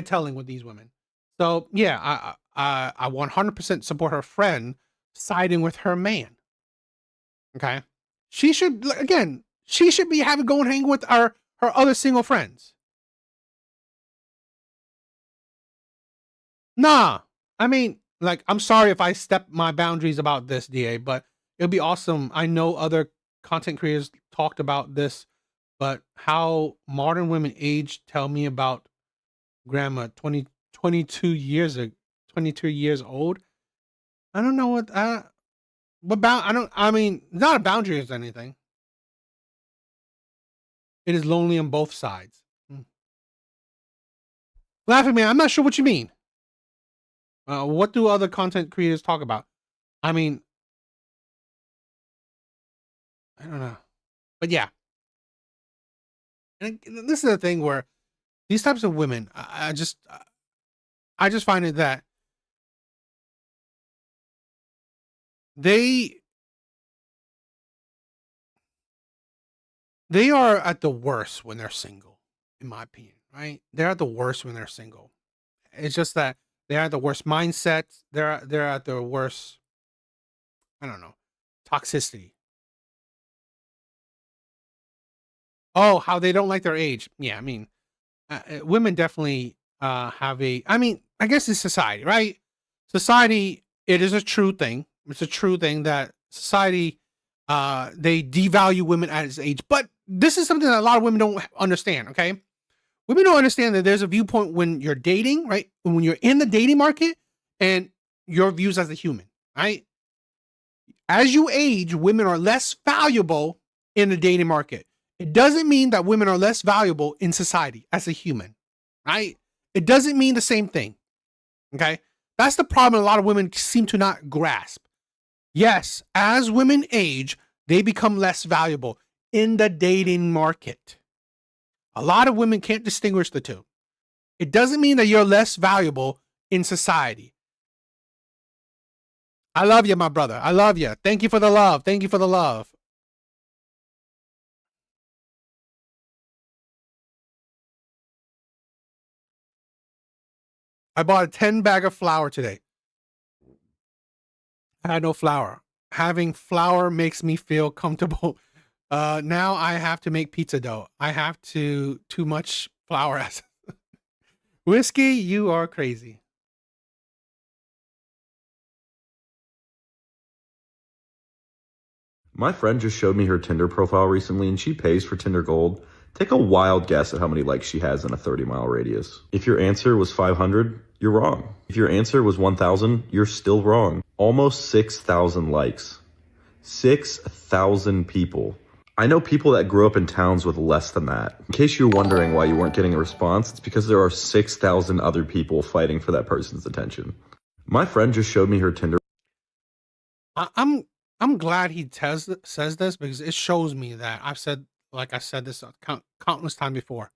telling with these women. So yeah, I 100% support her friend siding with her man. Okay? She should be hanging with her other single friends. Nah. I mean, like, I'm sorry if I step my boundaries about this, DA, but it'd be awesome. I know other content creators talked about this, but how modern women age, tell me about grandma, 22 years old. I don't know I mean, not a boundary or anything. It is lonely on both sides. Laughing man, I'm not sure what you mean. What do other content creators talk about? I mean, I don't know. But yeah. And this is the thing where these types of women, I just find it that they are at the worst when they're single, in my opinion, right? They're at the worst when they're single. It's just that they're at the worst mindsets. They're at the worst, I don't know, toxicity. Oh, how they don't like their age. Yeah, I mean, women definitely have I guess it's society, right? Society, it is a true thing. It's a true thing that society, they devalue women at its age. But this is something that a lot of women don't understand, okay? Women don't understand that there's a viewpoint when you're dating, right? When you're in the dating market and your views as a human, right? As you age, women are less valuable in the dating market. It doesn't mean that women are less valuable in society as a human, right? It doesn't mean the same thing, okay? That's the problem a lot of women seem to not grasp. Yes, as women age, they become less valuable in the dating market. A lot of women can't distinguish the two. It doesn't mean that you're less valuable in society. I love you, my brother. I love you. Thank you for the love. Thank you for the love. I bought a 10 bag of flour today. I had no flour. Having flour makes me feel comfortable. Now I have to make pizza dough. I have too much flour. Whiskey, you are crazy. My friend just showed me her Tinder profile recently and she pays for Tinder Gold. Take a wild guess at how many likes she has in a 30-mile radius. If your answer was 500, you're wrong. If your answer was 1,000, you're still wrong. Almost 6,000 likes. 6,000 people. I know people that grew up in towns with less than that. In case you're wondering why you weren't getting a response, it's because there are 6,000 other people fighting for that person's attention. My friend just showed me her Tinder. I'm glad he says this because it shows me that I said this countless times before.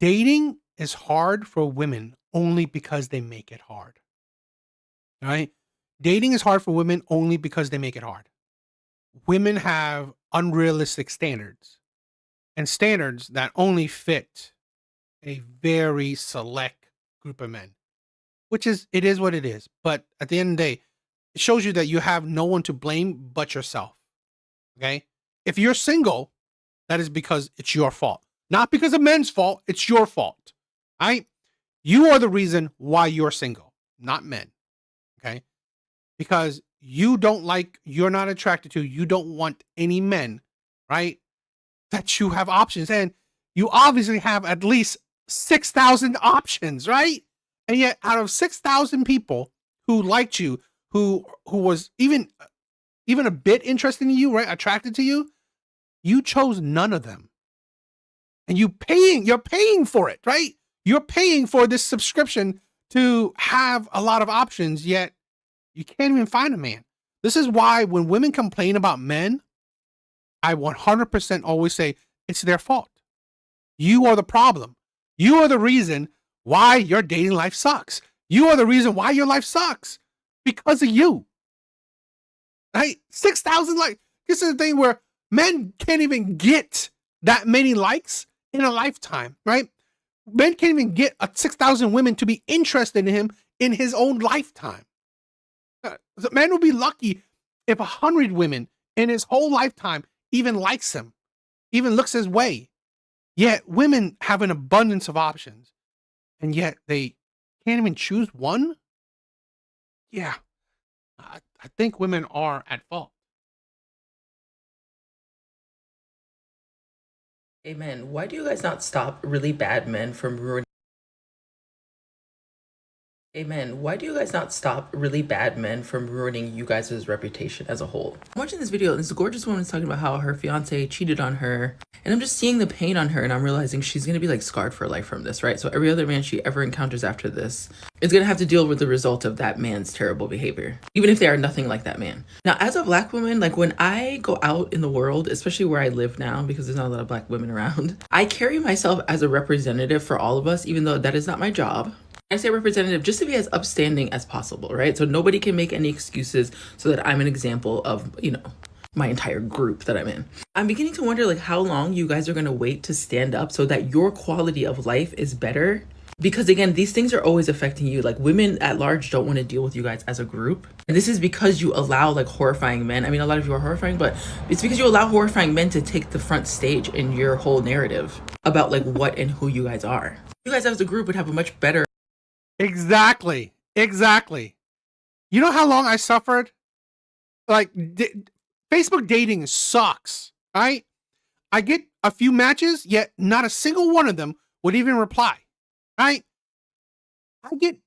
Dating is hard for women only because they make it hard. Right? Dating is hard for women only because they make it hard. Women have unrealistic standards and standards that only fit a very select group of men, it is what it is. But at the end of the day, it shows you that you have no one to blame but yourself. Okay? If you're single, that is because it's your fault. Not because of men's fault, it's your fault. Right? You are the reason why you're single, not men. Okay? Because you're not attracted to, you don't want any men, right? That you have options. And you obviously have at least 6,000 options, right? And yet out of 6,000 people who liked you, who was even a bit interested in you, right? Attracted to you, you chose none of them. And you're paying for it, right? You're paying for this subscription to have a lot of options, yet you can't even find a man. This is why when women complain about men, I 100% always say it's their fault. You are the problem. You are the reason why your dating life sucks. You are the reason why your life sucks. Because of you. Right? 6,000 likes. This is the thing where men can't even get that many likes in a lifetime, right? Men can't even get 6,000 women to be interested in him in his own lifetime. The man will be lucky if 100 women in his whole lifetime even likes him, even looks his way. Yet women have an abundance of options, and yet they can't even choose one? Yeah, I think women are at fault. Amen. Why do you guys not stop really bad men from ruining? Amen. Why do you guys not stop really bad men from ruining you guys' reputation as a whole? I'm watching this video and this gorgeous woman is talking about how her fiance cheated on her. And I'm just seeing the pain on her and I'm realizing she's going to be like scarred for life from this, right? So every other man she ever encounters after this is going to have to deal with the result of that man's terrible behavior, even if they are nothing like that man. Now, as a black woman, like when I go out in the world, especially where I live now, because there's not a lot of black women around, I carry myself as a representative for all of us, even though that is not my job. I say representative just to be as upstanding as possible, right? So nobody can make any excuses so that I'm an example of, my entire group that I'm in. I'm beginning to wonder like how long you guys are going to wait to stand up so that your quality of life is better. Because again, these things are always affecting you. Like women at large don't want to deal with you guys as a group. And this is because you allow like horrifying men. I mean, a lot of you are horrifying, but it's because you allow horrifying men to take the front stage in your whole narrative about like what and who you guys are. You guys as a group would have a much better. Exactly. You know how long I suffered? Like, Facebook dating sucks, right? I get a few matches, yet not a single one of them would even reply, right? I get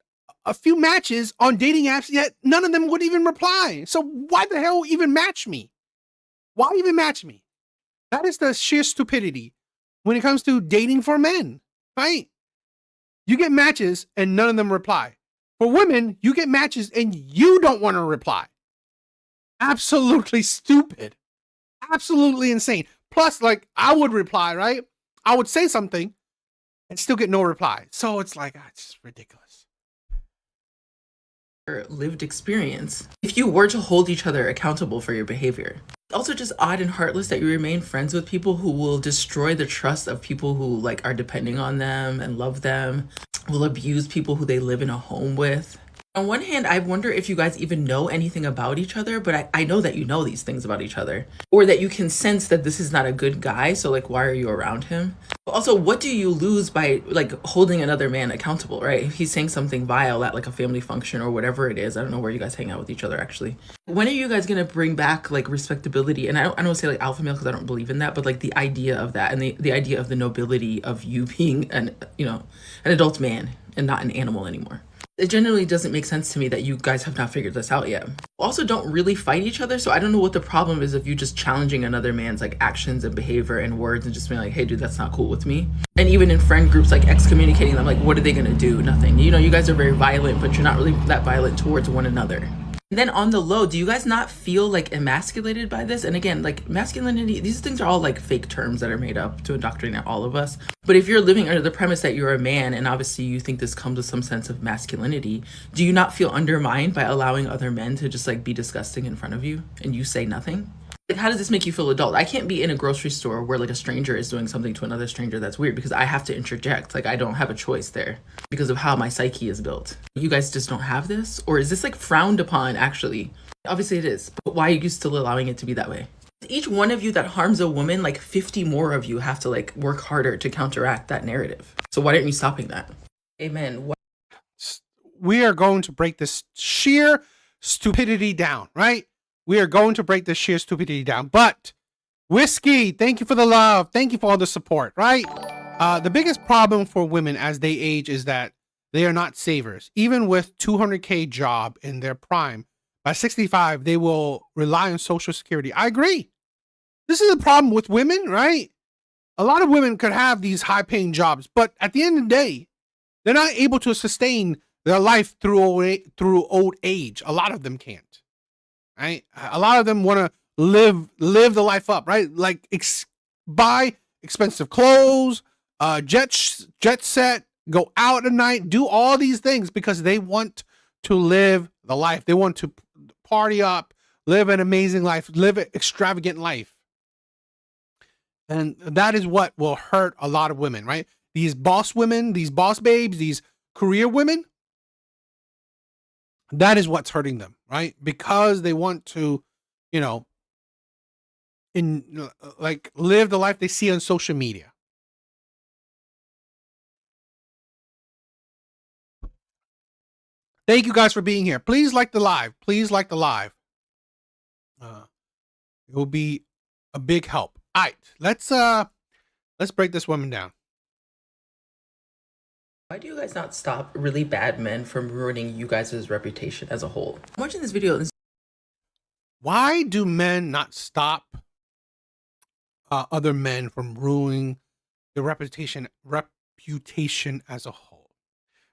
a few matches on dating apps, yet none of them would even reply. So why the hell even match me? Why even match me? That is the sheer stupidity when it comes to dating for men, right? You get matches and none of them reply. For women, you get matches and you don't want to reply. Absolutely stupid. Absolutely insane. Plus, like, I would reply, right? I would say something and still get no reply. So it's like, it's just ridiculous. Lived experience. If you were to hold each other accountable for your behavior. It's also just odd and heartless that you remain friends with people who will destroy the trust of people who like are depending on them and love them, will abuse people who they live in a home with. On one hand, I wonder if you guys even know anything about each other, but I know that you know these things about each other, or that you can sense that this is not a good guy, so like, why are you around him? Also, what do you lose by like holding another man accountable, right? If he's saying something vile at like a family function or whatever it is, I don't know where you guys hang out with each other actually. When are you guys gonna bring back like respectability? And I don't say like alpha male because I don't believe in that, but like the idea of that and the idea of the nobility of you being an adult man and not an animal anymore. It generally doesn't make sense to me that you guys have not figured this out yet. Also, don't really fight each other, so I don't know what the problem is of you just challenging another man's like actions and behavior and words and just being like, hey dude, that's not cool with me. And even in friend groups, like excommunicating them, like what are they gonna do? Nothing. You know, you guys are very violent, but you're not really that violent towards one another. And then on the low, do you guys not feel like emasculated by this? And again, like masculinity, these things are all like fake terms that are made up to indoctrinate all of us. But if you're living under the premise that you're a man and obviously you think this comes with some sense of masculinity, do you not feel undermined by allowing other men to just like be disgusting in front of you and you say nothing? Like, how does this make you feel adult? I can't be in a grocery store where like a stranger is doing something to another stranger that's weird because I have to interject. Like I don't have a choice there because of how my psyche is built. You guys just don't have this? Or is this like frowned upon actually? Obviously it is, but why are you still allowing it to be that way? Each one of you that harms a woman, like 50 more of you have to like work harder to counteract that narrative. So why aren't you stopping that? Amen. We are going to break this sheer stupidity down, right? We are going to break this sheer stupidity down. But Whiskey, thank you for the love. Thank you for all the support, right? The biggest problem for women as they age is that they are not savers. Even with $200K job in their prime, by 65, they will rely on Social Security. I agree. This is the problem with women, right? A lot of women could have these high-paying jobs, but at the end of the day, they're not able to sustain their life through old age. A lot of them can't. Right? A lot of them want to live the life up, right? Like buy expensive clothes, jet set, go out at night, do all these things because they want to live the life. They want to party up, live an amazing life, live an extravagant life. And that is what will hurt a lot of women, right? These boss women, these boss babes, these career women, that is what's hurting them, right? Because they want to, live the life they see on social media. Thank you guys for being here. Please like the live. Please like the live. It will be a big help. All right, let's break this woman down. Why do you guys not stop really bad men from ruining you guys' reputation as a whole? I'm watching this video. Why do men not stop other men from ruining their reputation as a whole?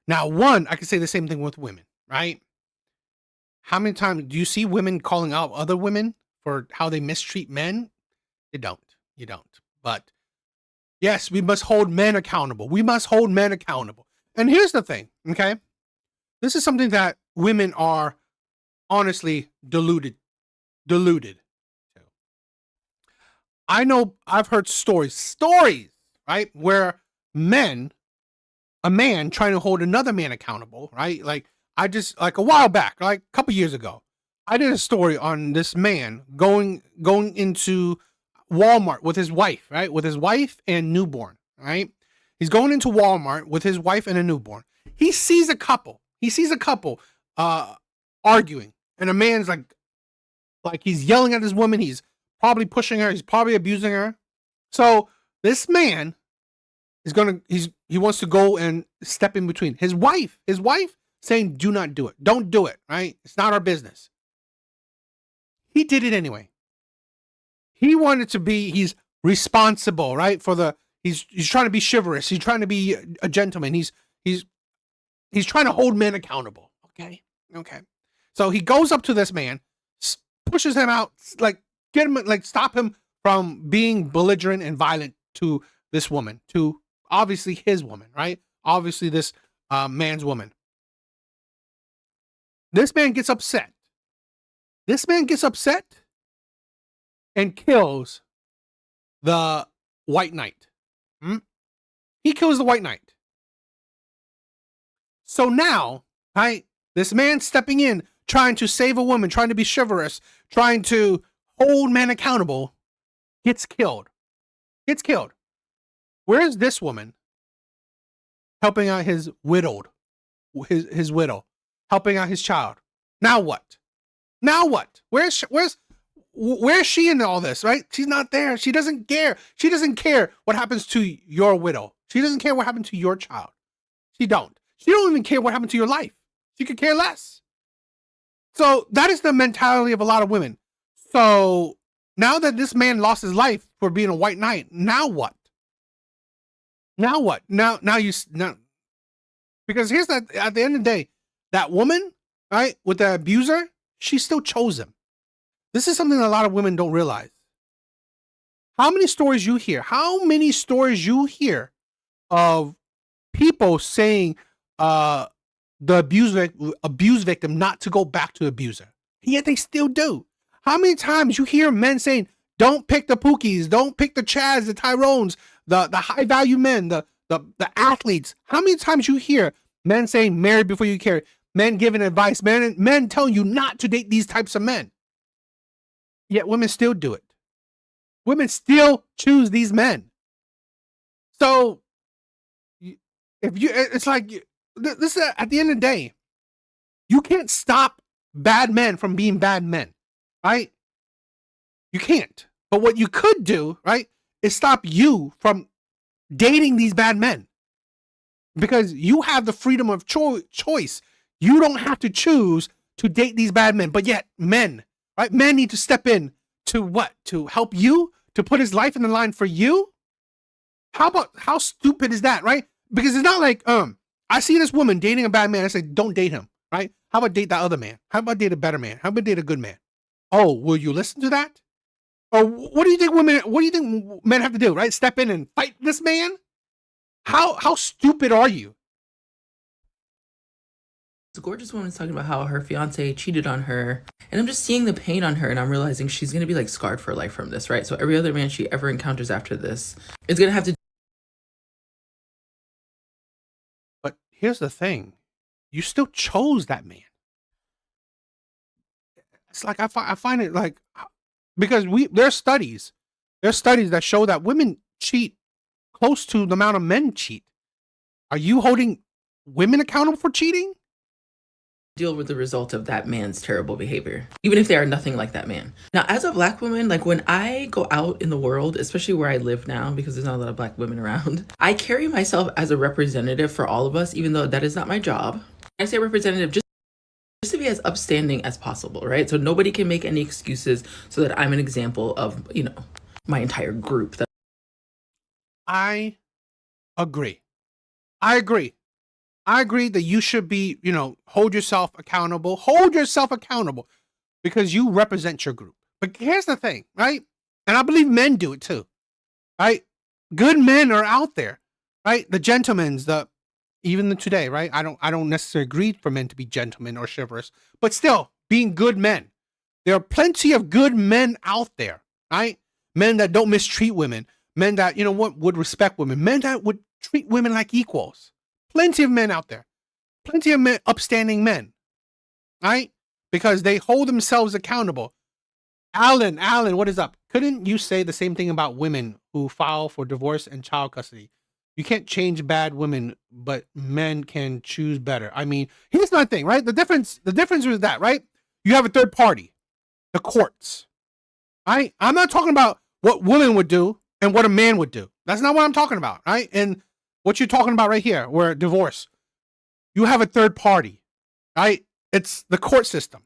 Now, one, I can say the same thing with women, right? How many times do you see women calling out other women for how they mistreat men? You don't. But yes, we must hold men accountable. We must hold men accountable. And here's the thing, okay? This is something that women are honestly deluded. I know I've heard stories, right? Where a man trying to hold another man accountable, right? Like a while back, like a couple years ago, I did a story on this man going into Walmart with his wife, right? With his wife and newborn, right? He's going into Walmart with his wife and a newborn. He sees a couple arguing, and a man's like he's yelling at this woman. He's probably pushing her. He's probably abusing her. So this man is he wants to go and step in between. His wife saying, do not do it. Don't do it, right? It's not our business. He did it anyway. He wanted to be, he's responsible, right? He's trying to be chivalrous. He's trying to be a gentleman. He's trying to hold men accountable. Okay. So he goes up to this man, pushes him out, like get him, like stop him from being belligerent and violent to this woman, to obviously his woman, right? Obviously this man's woman. This man gets upset. And kills the White Knight. He kills the White Knight. So now, right, this man stepping in, trying to save a woman, trying to be chivalrous, trying to hold men accountable, gets killed. Where's this woman helping out his widow, helping out his child? Now what? Where's she in all this, right? She's not there. She doesn't care. She doesn't care what happens to your widow. She doesn't care what happened to your child. She don't even care what happened to your life. She could care less. So that is the mentality of a lot of women. So now that this man lost his life for being a white knight, now what? Now because here's that, at the end of the day, that woman, right, with the abuser, she still chose him. This is something that a lot of women don't realize. How many stories you hear of people saying the abuse victim not to go back to abuser, and yet they still do. How many times you hear men saying, don't pick the Pookies, don't pick the Chads, the Tyrones, the high value men, the athletes. How many times you hear men saying marry before you carry, men giving advice, men telling you not to date these types of men. Yet women still do it. Women still choose these men. So it's like, this is, at the end of the day, you can't stop bad men from being bad men, right? You can't. But what you could do, right, is stop you from dating these bad men. Because you have the freedom of choice. You don't have to choose to date these bad men. But yet, men, right? Men need to step in to what? To help you? To put his life in the line for you? How stupid is that, right? Because it's not like, I see this woman dating a bad man. I say, don't date him, right? How about date that other man? How about date a better man? How about date a good man? Oh, will you listen to that? Or what do you think men have to do, right? Step in and fight this man? How stupid are you? The gorgeous woman is talking about how her fiance cheated on her, and I'm just seeing the pain on her, and I'm realizing she's gonna be like scarred for life from this, right? So every other man she ever encounters after this is gonna have to. But here's the thing, you still chose that man. It's like I find it like, because there's studies that show that women cheat close to the amount of men cheat. Are you holding women accountable for cheating? Deal with the result of that man's terrible behavior, even if they are nothing like that man. Now, as a black woman, like when I go out in the world, especially where I live now, because there's not a lot of black women around, I carry myself as a representative for all of us, even though that is not my job. I say representative just to be as upstanding as possible, right? So nobody can make any excuses, so that I'm an example of, my entire group. I agree that you should be, hold yourself accountable because you represent your group. But here's the thing, right? And I believe men do it too, right? Good men are out there, right? The gentlemen, even today, right? I don't necessarily agree for men to be gentlemen or chivalrous, but still being good men. There are plenty of good men out there, right? Men that don't mistreat women, men that, would respect women, men that would treat women like equals. Plenty of men out there. Plenty of men, upstanding men. Right? Because they hold themselves accountable. Alan, what is up? Couldn't you say the same thing about women who file for divorce and child custody? You can't change bad women, but men can choose better. I mean, here's my thing, right? The difference is that, right? You have a third party, the courts. Right? I'm not talking about what women would do. and what a man would do. That's not what I'm talking about, right? And what you're talking about right here, where divorce, you have a third party, right? It's the court system.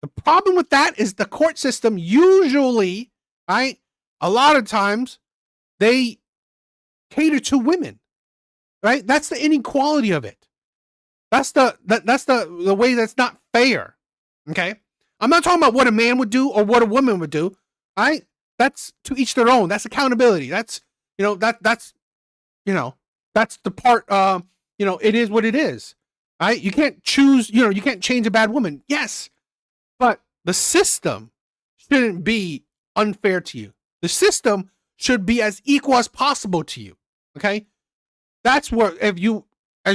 The problem with that is the court system usually, right, a lot of times they cater to women, right? That's the inequality of it. That's the way that's not fair. Okay? I'm not talking about what a man would do or what a woman would do, right? That's to each their own. That's accountability. That's, that's the part, it is what it is, right? You can't choose, you can't change a bad woman. Yes, but the system shouldn't be unfair to you. The system should be as equal as possible to you, okay? That's what, as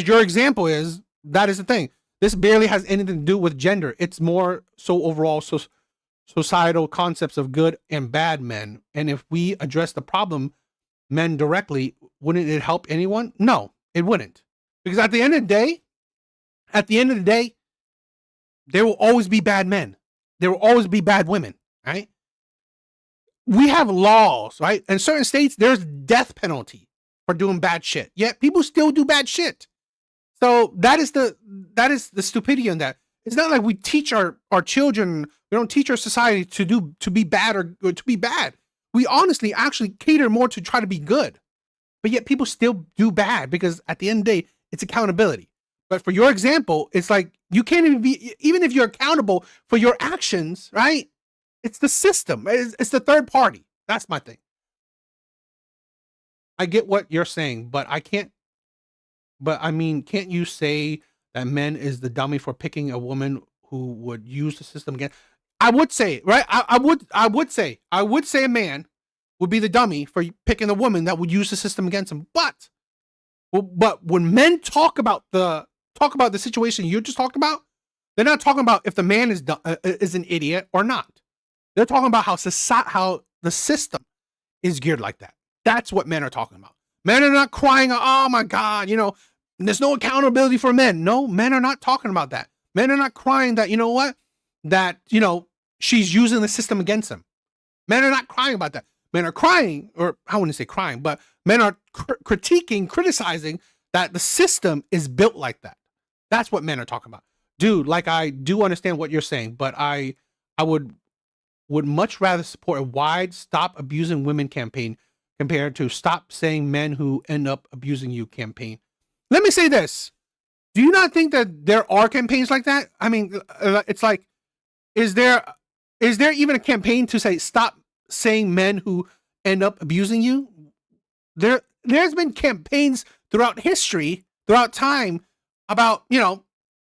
your example is, that is the thing. This barely has anything to do with gender. It's more so overall societal concepts of good and bad men. And if we address the problem, men directly, wouldn't it help anyone? No, it wouldn't. Because at the end of the day, there will always be bad men. There will always be bad women, right? We have laws, right? In certain states, there's death penalty for doing bad shit. Yet people still do bad shit. So that is the stupidity in that. It's not like we teach our children, we don't teach our society to be bad or to be bad. We honestly actually cater more to try to be good. But yet people still do bad because at the end of the day, it's accountability. But for your example, it's like you can't even if you're accountable for your actions, right? It's the system. It's the third party. That's my thing. I get what you're saying, but I can't. But I mean, can't you say that men is the dummy for picking a woman who would use the system again? I would say, right? I would say a man would be the dummy for picking a woman that would use the system against him. But when men talk about the situation you just talked about, they're not talking about if the man is an idiot or not. They're talking about how the system is geared like that. That's what men are talking about. Men are not crying, oh my God, there's no accountability for men. No, men are not talking about that. Men are not crying that, that, she's using the system against them. Men are not crying about that. Men are crying, or I wouldn't say crying, but men are criticizing that the system is built like that. That's what men are talking about. Dude, like I do understand what you're saying, but I would much rather support a wide Stop Abusing Women campaign compared to Stop Saying Men Who End Up Abusing You campaign. Let me say this. Do you not think that there are campaigns like that? I mean, it's like, is there even a campaign to say stop saying men who end up abusing you? There's been campaigns throughout history, throughout time about,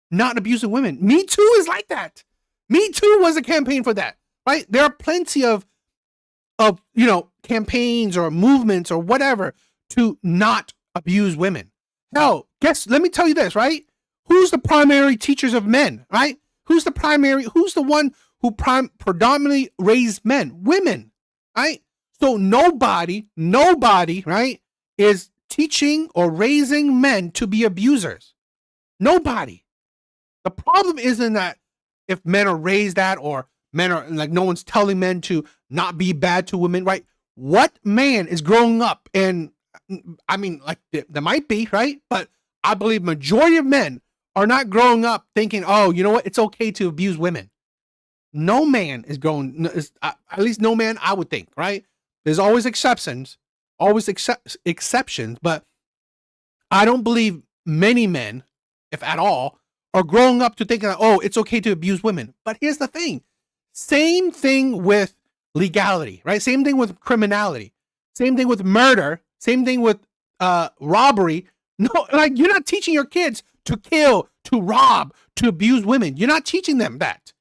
not abusing women. Me Too is like that. Me Too was a campaign for that, right? There are plenty of campaigns or movements or whatever to not abuse women. Hell, let me tell you this, right? Who's the primary teachers of men, right? Who's the one who predominantly raised men? Women, right? So nobody, right, is teaching or raising men to be abusers. Nobody. The problem isn't that if men are raised that or men are like, no one's telling men to not be bad to women, right? What man is growing up? And I mean, like there might be, right? But I believe majority of men are not growing up thinking, oh, you know what? It's okay to abuse women. No man is growing, at least no man I would think, right? There's always exceptions, but I don't believe many men, if at all, are growing up to thinking, oh, it's okay to abuse women. But here's the thing. Same thing with legality, right? Same thing with criminality. Same thing with murder. Same thing with robbery. No, like you're not teaching your kids to kill, to rob, to abuse women. You're not teaching them that,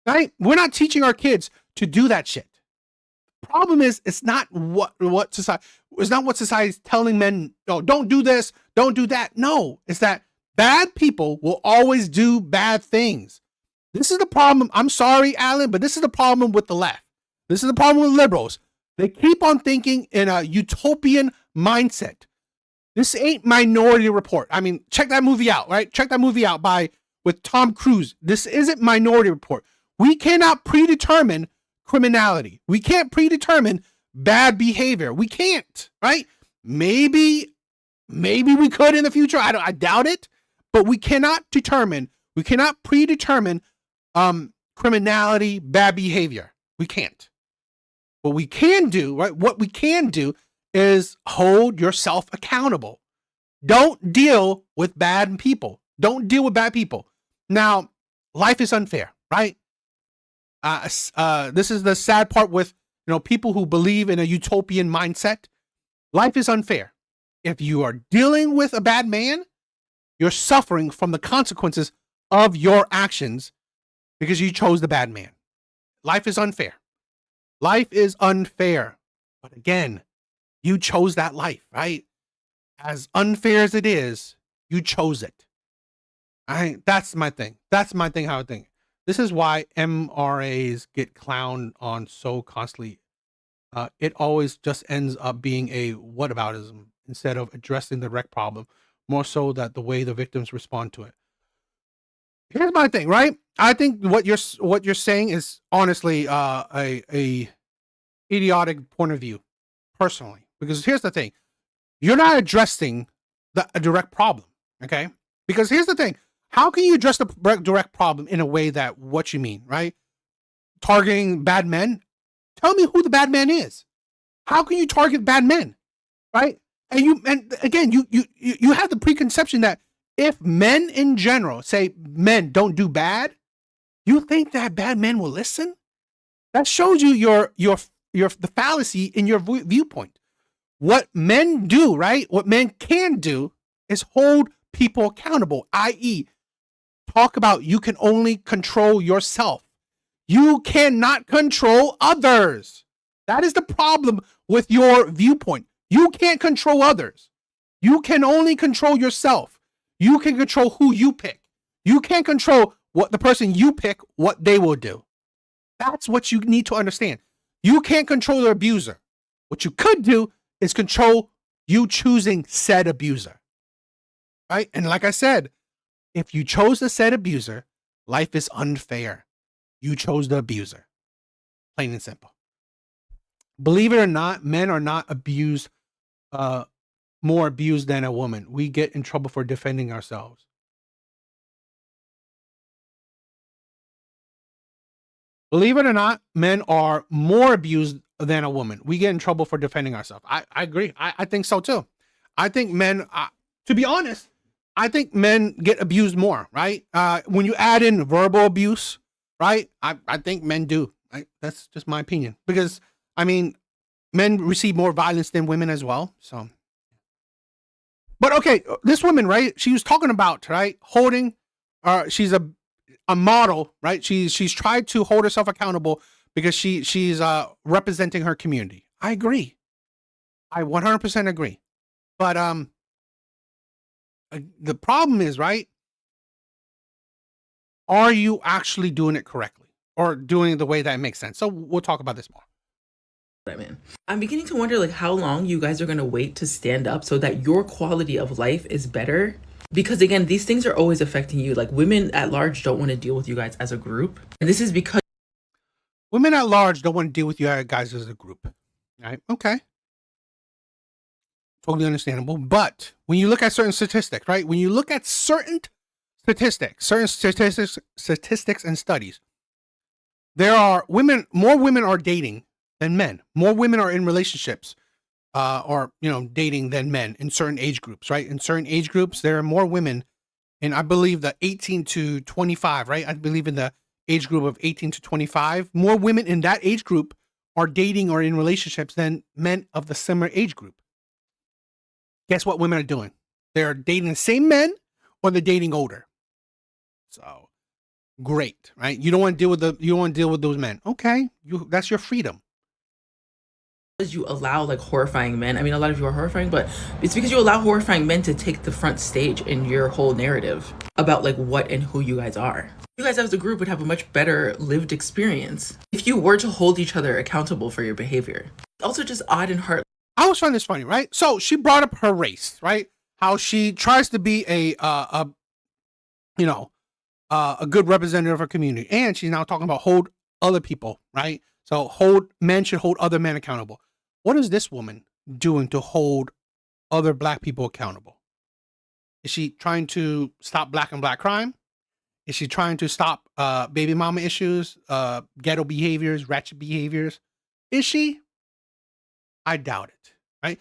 right? We're not teaching our kids to do that shit. Problem is, it's not what society's telling men. Oh, don't do this, don't do that. No, it's that bad people will always do bad things. This is the problem. I'm sorry, Alan, but this is the problem with the left. This is the problem with liberals. They keep on thinking in a utopian mindset. This ain't Minority Report. I mean, check that movie out, right? Check that movie out with Tom Cruise. This isn't Minority Report. We cannot predetermine criminality. We can't predetermine bad behavior. We can't, right? Maybe we could in the future. I doubt it, but we cannot predetermine criminality, bad behavior. We can't. What we can do, right? What we can do is hold yourself accountable. Don't deal with bad people. Don't deal with bad people. Now, life is unfair, right? This is the sad part with, people who believe in a utopian mindset. Life is unfair. If you are dealing with a bad man, you're suffering from the consequences of your actions because you chose the bad man. Life is unfair. Life is unfair. But again, you chose that life, right? As unfair as it is, you chose it. That's my thing. That's my thing, how I think. This is why MRAs get clowned on so constantly. It always just ends up being a whataboutism instead of addressing the direct problem, more so that the way the victims respond to it. Here's my thing, right? I think what you're saying is honestly a idiotic point of view, personally. Because here's the thing. You're not addressing a direct problem, okay? Because here's the thing. How can you address the direct problem in a way that what you mean, right? Targeting bad men? Tell me who the bad man is. How can you target bad men, right? And again, you have the preconception that if men in general say men don't do bad, you think that bad men will listen? That shows you the fallacy in your viewpoint. What men do, right? What men can do is hold people accountable, i.e., talk about you can only control yourself. You cannot control others. That is the problem with your viewpoint. You can't control others. You can only control yourself. You can control who you pick. You can't control what the person you pick, what they will do. That's what you need to understand. You can't control the abuser. What you could do is control you choosing said abuser. Right? And like I said, if you chose the said abuser, life is unfair. You chose the abuser. Plain and simple. Believe it or not, men are not abused, more abused than a woman. We get in trouble for defending ourselves. Believe it or not, men are more abused than a woman. We get in trouble for defending ourselves. I agree. I think so too. I think men, to be honest, I think men get abused more, right? When you add in verbal abuse, right? I think men do. Right? That's just my opinion. Because, I mean, men receive more violence than women as well. So, but okay, this woman, right? She was talking about, right? Holding, she's a model, right? She's tried to hold herself accountable because she's representing her community. I agree. I 100% agree. But the problem is, right? Are you actually doing it correctly or doing it the way that makes sense? So we'll talk about this more. I'm beginning to wonder how long you guys are going to wait to stand up so that your quality of life is better. Because again, these things are always affecting you. Women at large don't want to deal with you guys as a group. And this is because women at large don't want to deal with you guys as a group. Right? Okay. Totally understandable. But when you look at certain statistics, right? When you look at certain statistics and studies, there are more women are dating than men. More women are in relationships or dating than men in certain age groups, right? In certain age groups, there are more women, and I believe the 18 to 25, right? I believe in the age group of 18 to 25, more women in that age group are dating or in relationships than men of the similar age group. Guess what women are doing? They're dating the same men or they're dating older. So great, right? You don't want to deal with those men. Okay, that's your freedom. You allow horrifying men. I mean, a lot of you are horrifying, but it's because you allow horrifying men to take the front stage in your whole narrative about what and who you guys are. You guys as a group would have a much better lived experience if you were to hold each other accountable for your behavior. Also just odd and heart. I always find this funny, right? So she brought up her race, right? How she tries to be a good representative of her community, and she's now talking about hold other people, right? So men should hold other men accountable. What is this woman doing to hold other black people accountable? Is she trying to stop black and black crime? Is she trying to stop baby mama issues, ghetto behaviors, ratchet behaviors? Is she? I doubt it, right?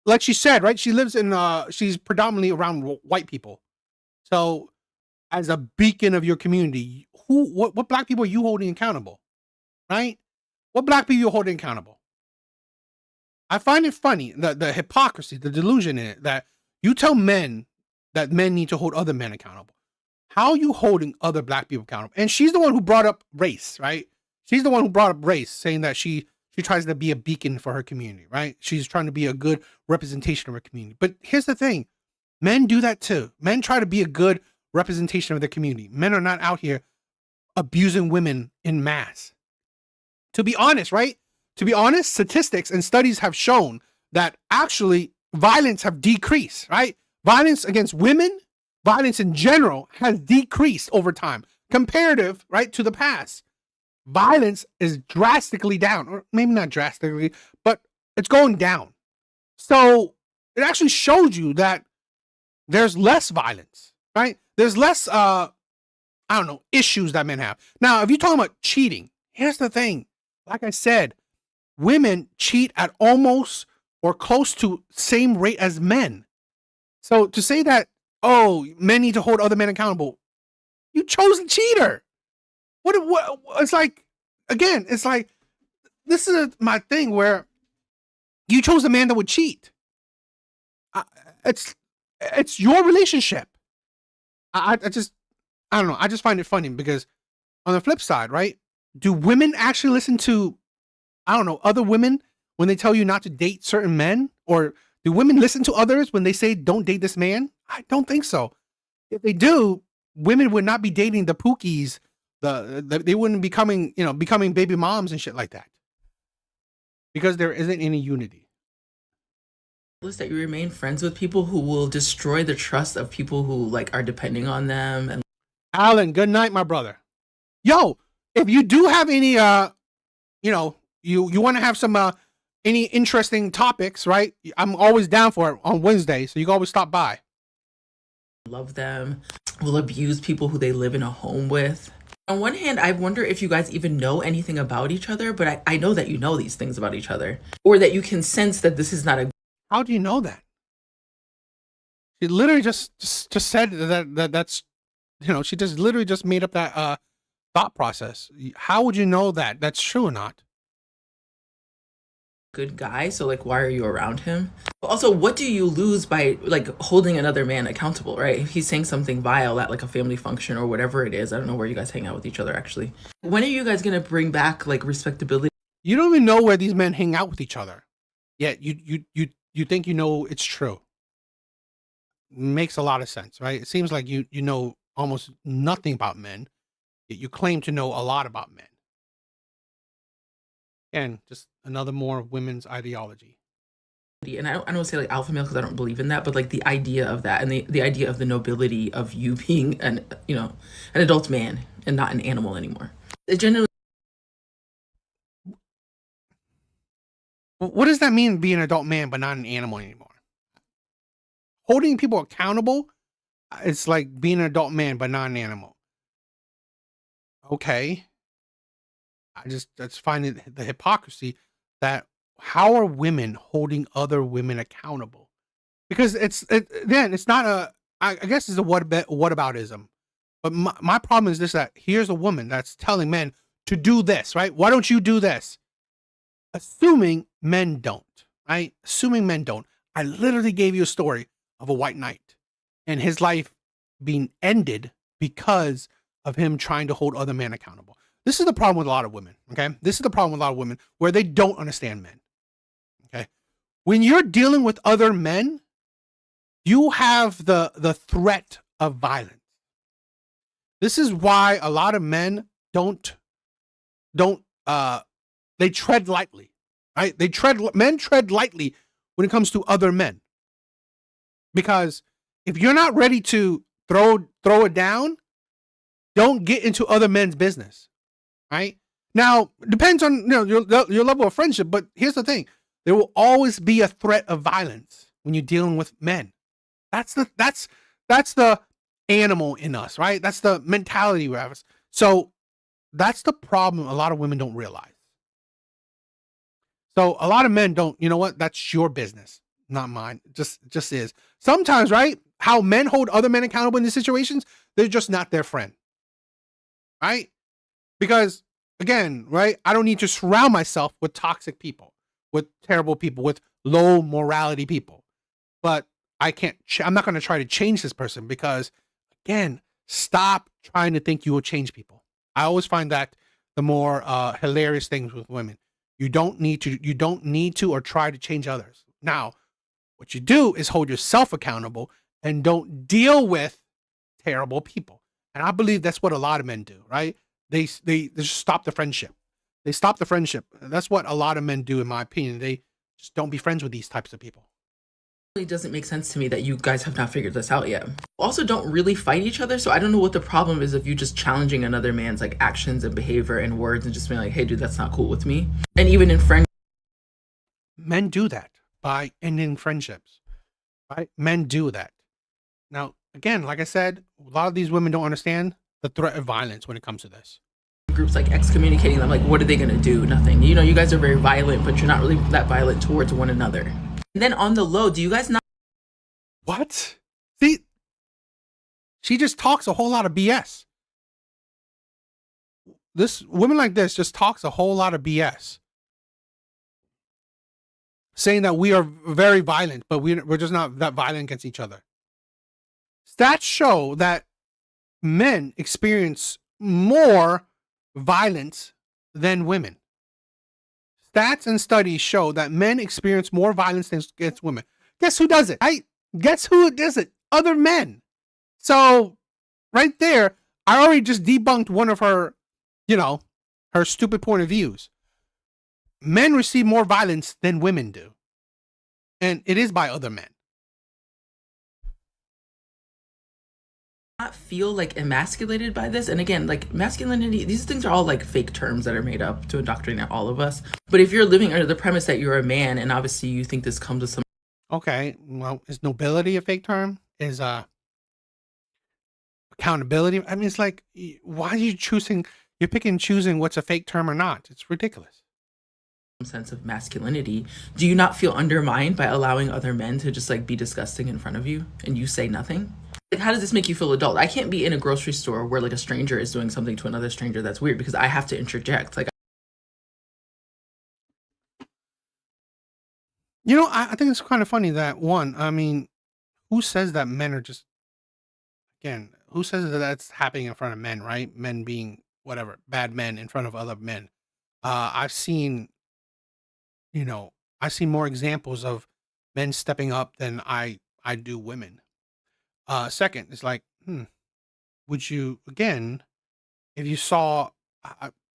Like she said, right? She lives in, she's predominantly around white people. So as a beacon of your community, what black people are you holding accountable, right? What black people are you holding accountable? I find it funny, the hypocrisy, the delusion in it, that you tell men that men need to hold other men accountable. How are you holding other black people accountable? And she's the one who brought up race, right? She's the one who brought up race, saying that she tries to be a beacon for her community, right? She's trying to be a good representation of her community. But here's the thing. Men do that too. Men try to be a good representation of their community. Men are not out here abusing women in mass. To be honest, right? To be honest, statistics and studies have shown that actually violence have decreased, right? Violence against women, violence in general has decreased over time, comparative, right, to the past. Violence is drastically down, or maybe not drastically, but it's going down. So it actually shows you that there's less violence, right? There's less, issues that men have. Now, if you're talking about cheating, here's the thing. Like I said, women cheat at almost or close to same rate as men. So to say that, oh, men need to hold other men accountable, you chose the cheater. What it's like, again, it's like, this is my thing where you chose a man that would cheat. It's your relationship. I don't know. I just find it funny because on the flip side, right? Do women actually listen to, other women when they tell you not to date certain men? Or do women listen to others when they say, don't date this man? I don't think so. If they do, women would not be dating the pookies. They wouldn't be becoming baby moms and shit like that. Because there isn't any unity. That you remain friends with people who will destroy the trust of people who are depending on them. And Alan, good night, my brother. Yo, if you do have any, you want to have some any interesting topics, right? I'm always down for it on Wednesday, so you can always stop by. Love them, will abuse people who they live in a home with. On one hand, I wonder if you guys even know anything about each other, but I know that you know these things about each other, or that you can sense that this is not a. How do you know that? She literally just said that's, she just literally just made up that thought process. How would you know that that's true or not? Good guy, so why are you around him? Also, what do you lose by holding another man accountable, right? If he's saying something vile at a family function or whatever it is, I don't know where you guys hang out with each other actually. When are you guys gonna bring back respectability? You don't even know where these men hang out with each other, yet you think it's true. Makes a lot of sense, right? It seems like you know almost nothing about men, yet you claim to know a lot about men. And just another more women's ideology. And I don't say alpha male because I don't believe in that, but the idea of that and the idea of the nobility of you being an adult man and not an animal anymore. It generally. What does that mean, be an adult man but not an animal anymore? Holding people accountable, it's like being an adult man but not an animal. Okay. That's finding the hypocrisy that how are women holding other women accountable? Because it's not I guess it's a whataboutism. But my problem is this, that here's a woman that's telling men to do this, right? Why don't you do this? Assuming men don't, right? Assuming men don't. I literally gave you a story of a white knight and his life being ended because of him trying to hold other men accountable. This is the problem with a lot of women, okay? This is the problem with a lot of women where they don't understand men, okay? When you're dealing with other men, you have the threat of violence. This is why a lot of men they tread lightly, right? Men tread lightly when it comes to other men. Because if you're not ready to throw it down, don't get into other men's business. Right? Now, depends on your level of friendship, but here's the thing. There will always be a threat of violence when you're dealing with men. That's the animal in us, right? That's the mentality we have. So that's the problem a lot of women don't realize. So a lot of men don't, you know what? That's your business, not mine. Just is. Sometimes, right? How men hold other men accountable in these situations, they're just not their friend. Right? Because again, right? I don't need to surround myself with toxic people, with terrible people, with low morality people. But I'm not going to try to change this person because, again, stop trying to think you will change people. I always find that the more hilarious things with women. You don't need to or try to change others. Now, what you do is hold yourself accountable and don't deal with terrible people. And I believe that's what a lot of men do, right? They just stop the friendship. They stop the friendship. That's what a lot of men do, in my opinion. They just don't be friends with these types of people. It doesn't make sense to me that you guys have not figured this out yet. Also don't really fight each other, so I don't know what the problem is of you just challenging another man's like actions and behavior and words and just being like, hey dude, that's not cool with me. And even in friend, men do that by ending friendships, right? Men do that. Now, again, like I said, a lot of these women don't understand the threat of violence when it comes to this. Groups like excommunicating them, like what are they gonna do? Nothing. You know, you guys are very violent, but you're not really that violent towards one another. And then on the low, do you guys not? What? See, she just talks a whole lot of BS. Women like this just talks a whole lot of BS. Saying that we are very violent, but we're just not that violent against each other. Stats show that men experience more violence than women. Stats and studies show that men experience more violence against women. Guess who does it? Guess who does it? Other men. So, right there, I already just debunked one of her, her stupid point of views. Men receive more violence than women do. And it is by other men. Not feel like emasculated by this, and again, like masculinity, these things are all like fake terms that are made up to indoctrinate all of us. But if you're living under the premise that you're a man and obviously you think this comes with some, okay, well, is nobility a fake term? Is accountability? I mean, it's like, why are you you're picking and choosing what's a fake term or not? It's ridiculous. sense of masculinity, do you not feel undermined by allowing other men to just like be disgusting in front of you and you say nothing? Like, how does this make you feel adult? I can't be in a grocery store where like a stranger is doing something to another stranger that's weird because I have to interject. Like, I think it's kind of funny that who says that men are just, again, who says that that's happening in front of men, right? Men being whatever, bad men in front of other men. I've seen more examples of men stepping up than I do women. Second, it's like, would you, again, if you saw,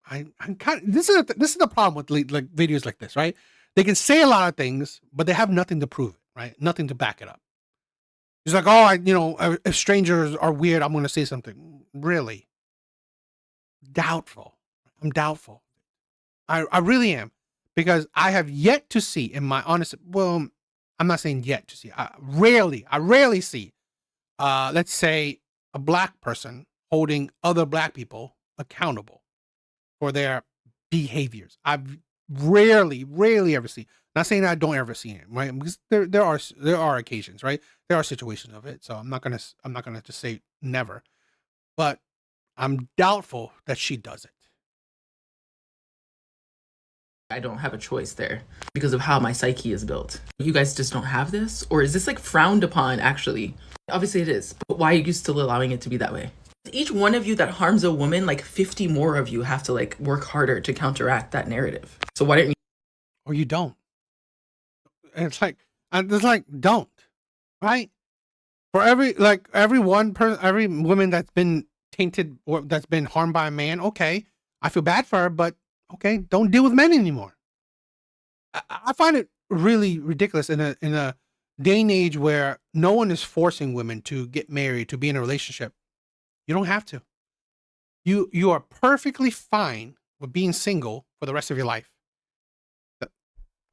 I'm kind of, this is the problem with like videos like this, right? They can say a lot of things, but they have nothing to prove it, right? Nothing to back it up. It's like, oh, if strangers are weird, I'm going to say something. Really? Doubtful. I'm doubtful. I really am. Because I have yet to see in my honest, well, I'm not saying yet to see. I rarely see, let's say, a black person holding other black people accountable for their behaviors. I've rarely ever see. Not saying that I don't ever see it, right? Because there are occasions, right? There are situations of it. So I'm not gonna just say never, but I'm doubtful that she does it. I don't have a choice there because of how my psyche is built. You guys just don't have this? Or is this like frowned upon actually? Obviously it is, but why are you still allowing it to be that way? Each one of you that harms a woman, like 50 more of you have to like work harder to counteract that narrative. So why don't you? Or you don't. And it's like, don't, right? For every woman that's been tainted or that's been harmed by a man, okay, I feel bad for her, but okay, don't deal with men anymore. I find it really ridiculous in a day and age where no one is forcing women to get married, to be in a relationship. You don't have to. You are perfectly fine with being single for the rest of your life.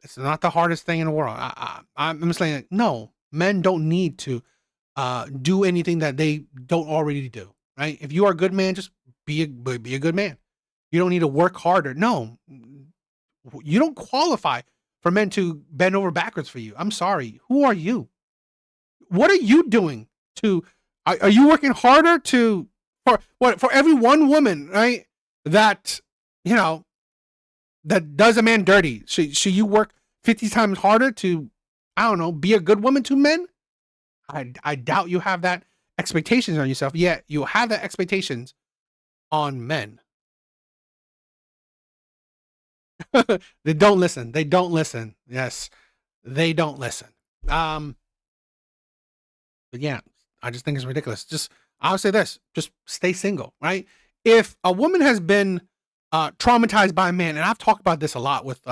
It's not the hardest thing in the world. I'm just saying, no, men don't need to do anything that they don't already do, right? If you are a good man, just be a good man. You don't need to work harder. No, you don't qualify for men to bend over backwards for you. I'm sorry. Who are you? What are you doing to? Are you working harder for every one woman, right? That that does a man dirty. Should you work 50 times harder to, I don't know, be a good woman to men? I doubt you have that expectations on yourself, yet you have that expectations on men. They don't listen. They don't listen. Yes, they don't listen. But yeah, I just think it's ridiculous. I'll say this, just stay single, right? If a woman has been traumatized by a man, and I've talked about this a lot with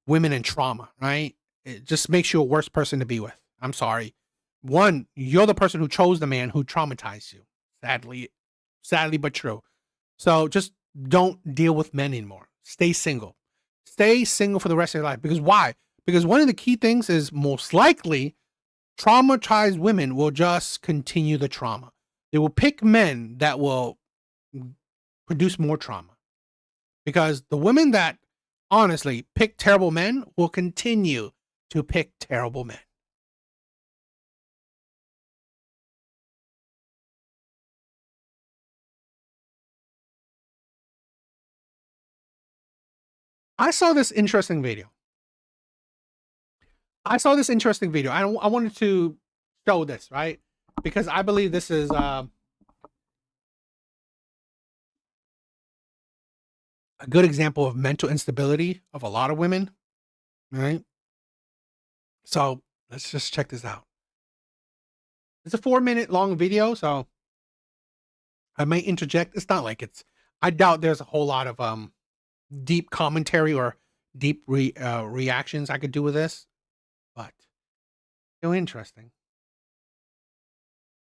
women and trauma, right? It just makes you a worse person to be with. I'm sorry. One, you're the person who chose the man who traumatized you. Sadly, but true. So just don't deal with men anymore. Stay single. Stay single for the rest of your life. Because why? Because one of the key things is most likely traumatized women will just continue the trauma. They will pick men that will produce more trauma. Because the women that honestly pick terrible men will continue to pick terrible men. I saw this interesting video. I wanted to show this, right? Because I believe this is a good example of mental instability of a lot of women, right? So let's just check this out. It's a 4-minute long video, so I may interject. It's not like I doubt there's a whole lot of deep commentary or deep reactions I could do with this, but still interesting.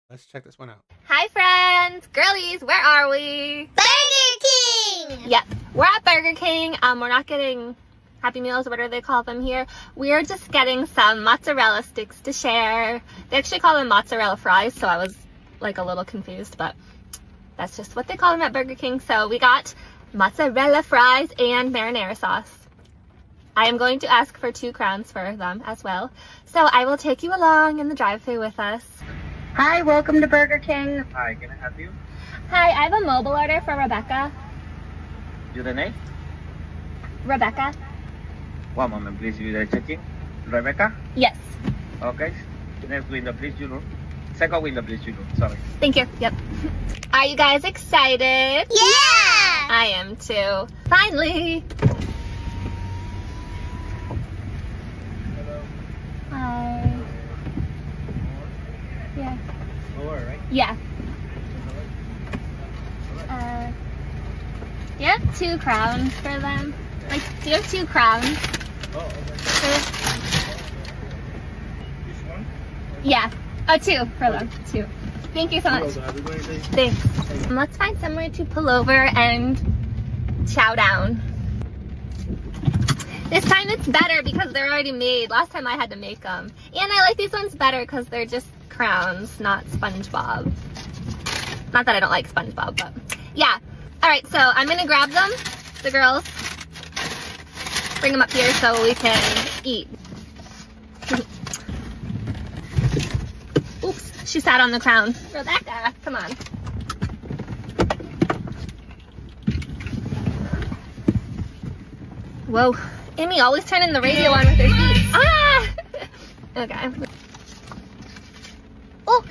Let's check this one out. Hi friends, girlies, where are we? Burger King! Yep, we're at Burger King. We're not getting Happy Meals, or what do they call them here? We're just getting some mozzarella sticks to share. They actually call them mozzarella fries, so I was like a little confused, but that's just what they call them at Burger King. So we got mozzarella fries and marinara sauce. I am going to ask for 2 crowns for them as well. So I will take you along in the drive-thru with us. Hi, welcome to Burger King. Hi, can I help you? Hi, I have a mobile order for Rebecca. Your name? Rebecca. One moment, please. You are checking. Rebecca? Yes. Okay. Next window, please, Second window, please, Sorry. Thank you. Yep. Are you guys excited? Yeah! I am too. Finally! Hello. Hi. Yeah. Lower, right? Yeah. Do you have 2 crowns for them? Like, do you have 2 crowns? Oh, okay. This one? Yeah. Oh, 2 for them. 2. Thank you so much. Thanks. Let's find somewhere to pull over and chow down. This time it's better because they're already made. Last time I had to make them. And I like these ones better because they're just crowns, not SpongeBob. Not that I don't like SpongeBob, but yeah. Alright, so I'm gonna grab them, the girls, bring them up here so we can eat. Oops, she sat on the crown. Rebecca, come on. Whoa, Amy always turning the radio on with her feet. Ah! Okay. Oh!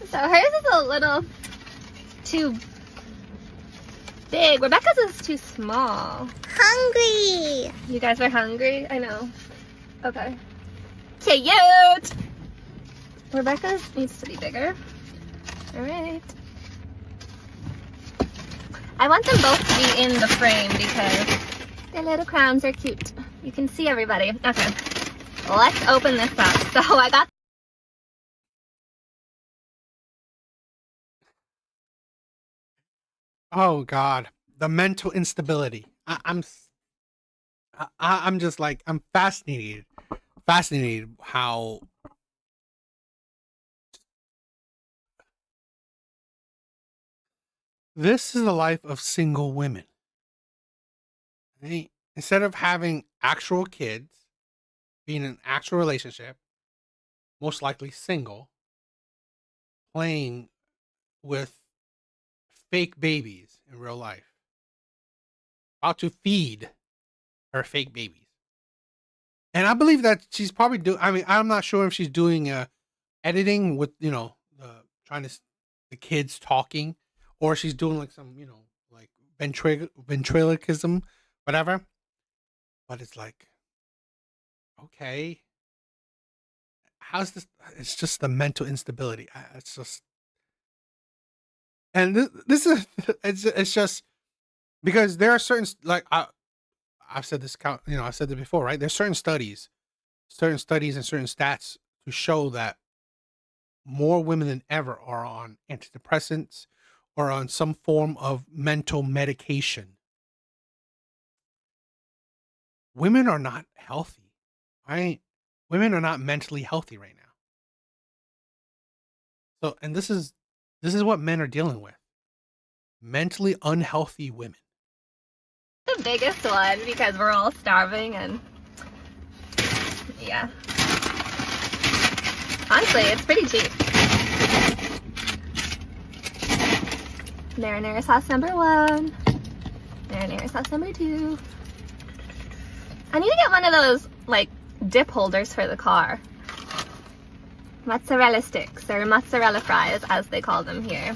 So hers is a little too big. Rebecca's is too small. Hungry! You guys are hungry? I know. Okay. Cute! Rebecca's needs to be bigger. Alright. I want them both to be in the frame because their little crowns are cute. You can see everybody. Okay. Let's open this up. So I got Oh God. the mental instability. I'm just like, I'm fascinated how this is the life of single women. Right? Instead of having actual kids, being in an actual relationship, most likely single, playing with fake babies in real life, about to feed her fake babies. And I believe that she's probably doing, I mean, I'm not sure if she's doing editing with, trying to, the kids talking, or she's doing like some, like ventriloquism, whatever. But it's like, okay, how's this? It's just the mental instability. It's just, and this is, it's just because there are certain, like, I've said this, I've said it before, right? There's certain studies and certain stats to show that more women than ever are on antidepressants or on some form of mental medication. Women are not healthy, right? Women are not mentally healthy right now. So, and this is what men are dealing with. Mentally unhealthy women. The biggest one because we're all starving and yeah. Honestly, it's pretty cheap. Marinara sauce number 1. Marinara sauce number 2. I need to get one of those, like, dip holders for the car. Mozzarella sticks, or mozzarella fries, as they call them here.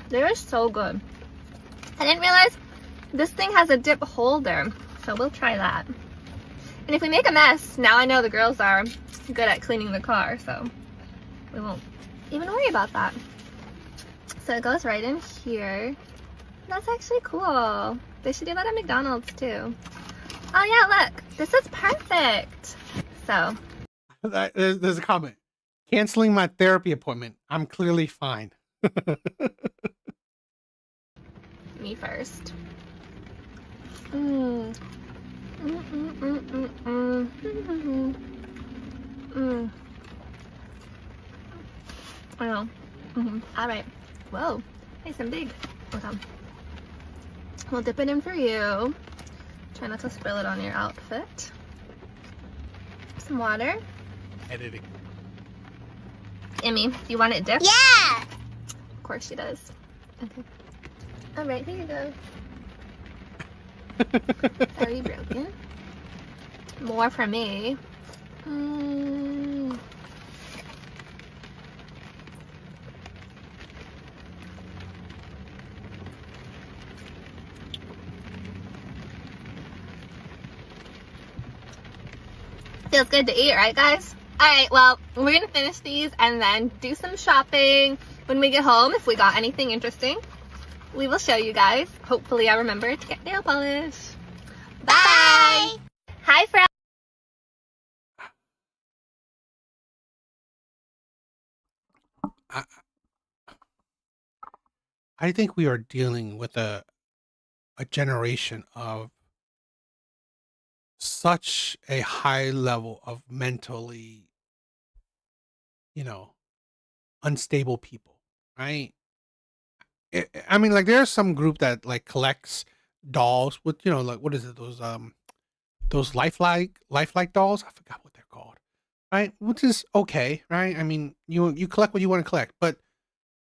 They're so good. I didn't realize this thing has a dip holder, so we'll try that. And if we make a mess, now I know the girls are good at cleaning the car, so we won't even worry about that. So it goes right in here. That's actually cool. They should do that at McDonald's too. Oh yeah, look, this is perfect. So there's a comment. Canceling my therapy appointment. I'm clearly fine. Me first. I know. All right. Whoa, nice and big. Okay. We'll dip it in for you. Try not to spill it on your outfit. Some water. Editing. Emmy, do you want it dipped? Yeah! Of course she does. Okay. All right, here you go. Sorry, broken. More for me. Feels good to eat, right, guys? Alright, well, we're gonna finish these and then do some shopping. When we get home, if we got anything interesting, we will show you guys. Hopefully I remember to get nail polish. Bye! Hi, friends! I think we are dealing with a generation of such a high level of mentally, unstable people, right? I mean, like, there's some group that like collects dolls with, like, what is it? Those lifelike dolls. I forgot what they're called, right? Which is okay, right? I mean, you collect what you want to collect, but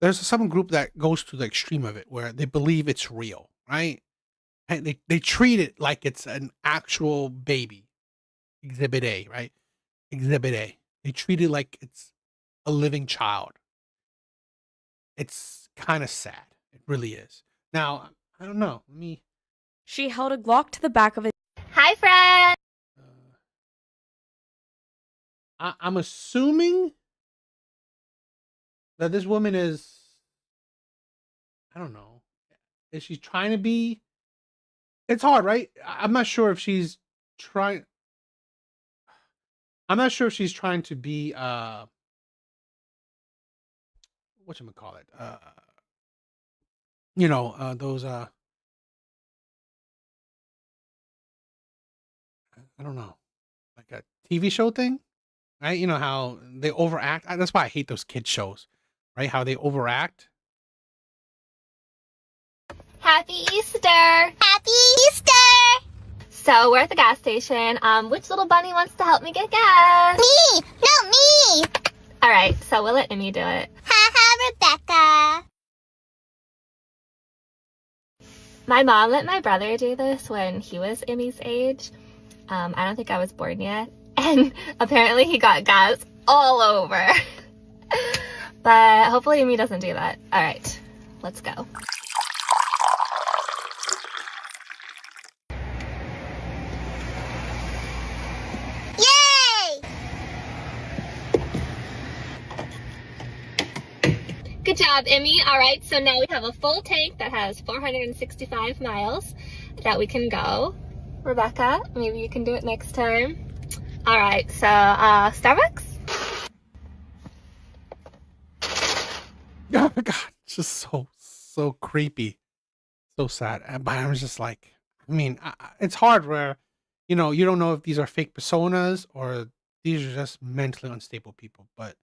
there's some group that goes to the extreme of it where they believe it's real, right? And they treat it like it's an actual baby. Exhibit A, right? Exhibit A. They treat it like it's a living child. It's kind of sad. It really is. Now, I don't know. She held a Glock to the back of his. Hi, friend. I'm assuming that this woman is, I don't know. Is she trying to be? It's hard, right? I'm not sure if she's trying. I'm not sure if she's trying to be whatchamacallit, those I don't know, like a TV show thing, right? You know how they overact. That's why I hate those kid shows, right? How they overact. Happy Easter! Happy Easter! So we're at the gas station. Which little bunny wants to help me get gas? Me! No, me! Alright, so we'll let Emmy do it. Rebecca! My mom let my brother do this when he was Emmy's age. I don't think I was born yet. And apparently he got gas all over. But hopefully Emmy doesn't do that. Alright, let's go. Good job, Emmy. All right, so now we have a full tank that has 465 miles that we can go. Rebecca, maybe you can do it next time. All right, so Starbucks? Oh my God, it's just so creepy, so sad. But I was just like, I mean, it's hard where, you don't know if these are fake personas or these are just mentally unstable people. But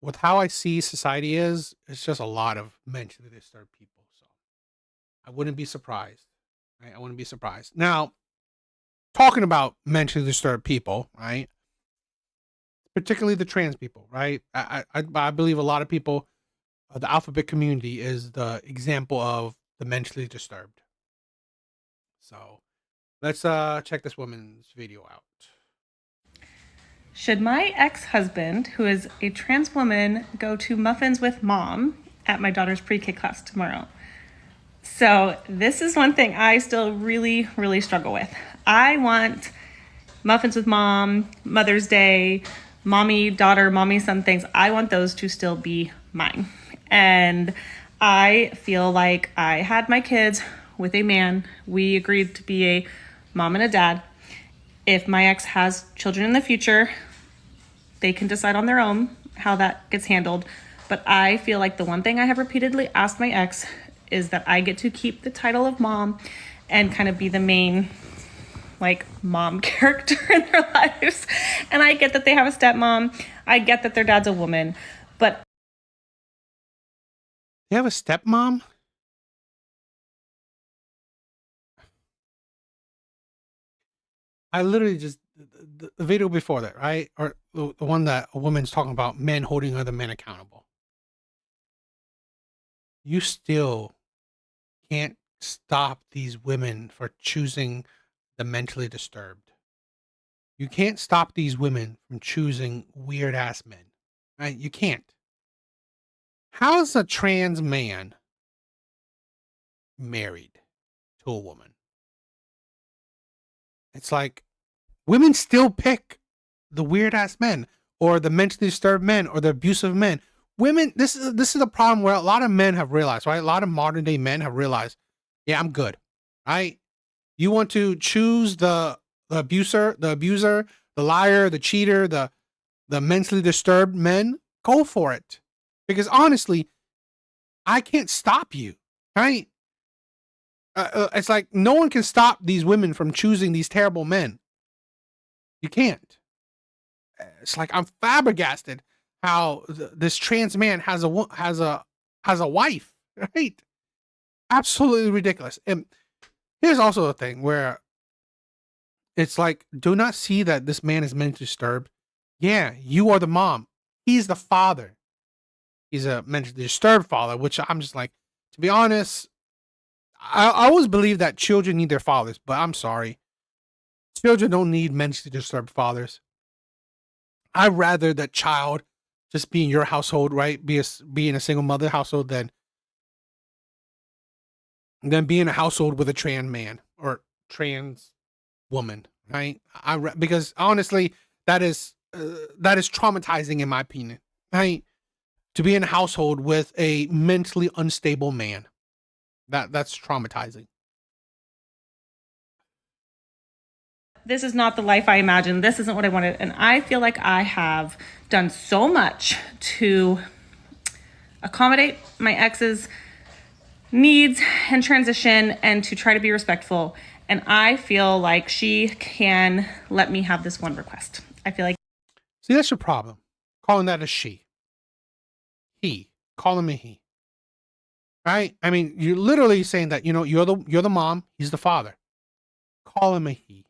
with how I see society it's just a lot of mentally disturbed people. So I wouldn't be surprised. Right? I wouldn't be surprised. Now, talking about mentally disturbed people, right? Particularly the trans people, right? I believe a lot of people, the alphabet community is the example of the mentally disturbed. So let's check this woman's video out. Should my ex-husband, who is a trans woman, go to Muffins with Mom at my daughter's pre-K class tomorrow? So this is one thing I still really, really struggle with. I want Muffins with Mom, Mother's Day, mommy, daughter, mommy, son things. I want those to still be mine. And I feel like I had my kids with a man. We agreed to be a mom and a dad. If my ex has children in the future, they can decide on their own how that gets handled. But I feel like the one thing I have repeatedly asked my ex is that I get to keep the title of mom and kind of be the main, like, mom character in their lives. And I get that they have a stepmom. I get that their dad's a woman. But they have a stepmom? I literally just, the video before that, right? Or the one that a woman's talking about men holding other men accountable. You still can't stop these women for choosing the mentally disturbed. You can't stop these women from choosing weird ass men, right? You can't. How is a trans man married to a woman? It's like women still pick the weird ass men or the mentally disturbed men or the abusive men. Women, this is a problem where a lot of men have realized, right? A lot of modern day men have realized, yeah, I'm good, right? You want to choose the abuser, the liar, the cheater, the mentally disturbed men, go for it. Because honestly, I can't stop you, right? It's like no one can stop these women from choosing these terrible men. You can't. It's like I'm flabbergasted how this trans man has a wife, right? Absolutely ridiculous. And here's also a thing where it's like, do not see that this man is mentally disturbed. Yeah, you are the mom. He's the father. He's a mentally disturbed father, which I'm just like, to be honest, I always believe that children need their fathers, but I'm sorry. Children don't need mentally disturbed fathers. I'd rather that child just be in your household, right? Be in a single mother household than be in a household with a trans man or trans woman, right? Because honestly, that is traumatizing in my opinion, right? To be in a household with a mentally unstable man. That's traumatizing. This is not the life I imagined. This isn't what I wanted. And I feel like I have done so much to accommodate my ex's needs and transition and to try to be respectful. And I feel like she can let me have this one request. I feel like. See, that's your problem. Calling that a she. He. Call him a he. Right? I mean, you're literally saying that, you know, you're the mom, he's the father. Call him a he.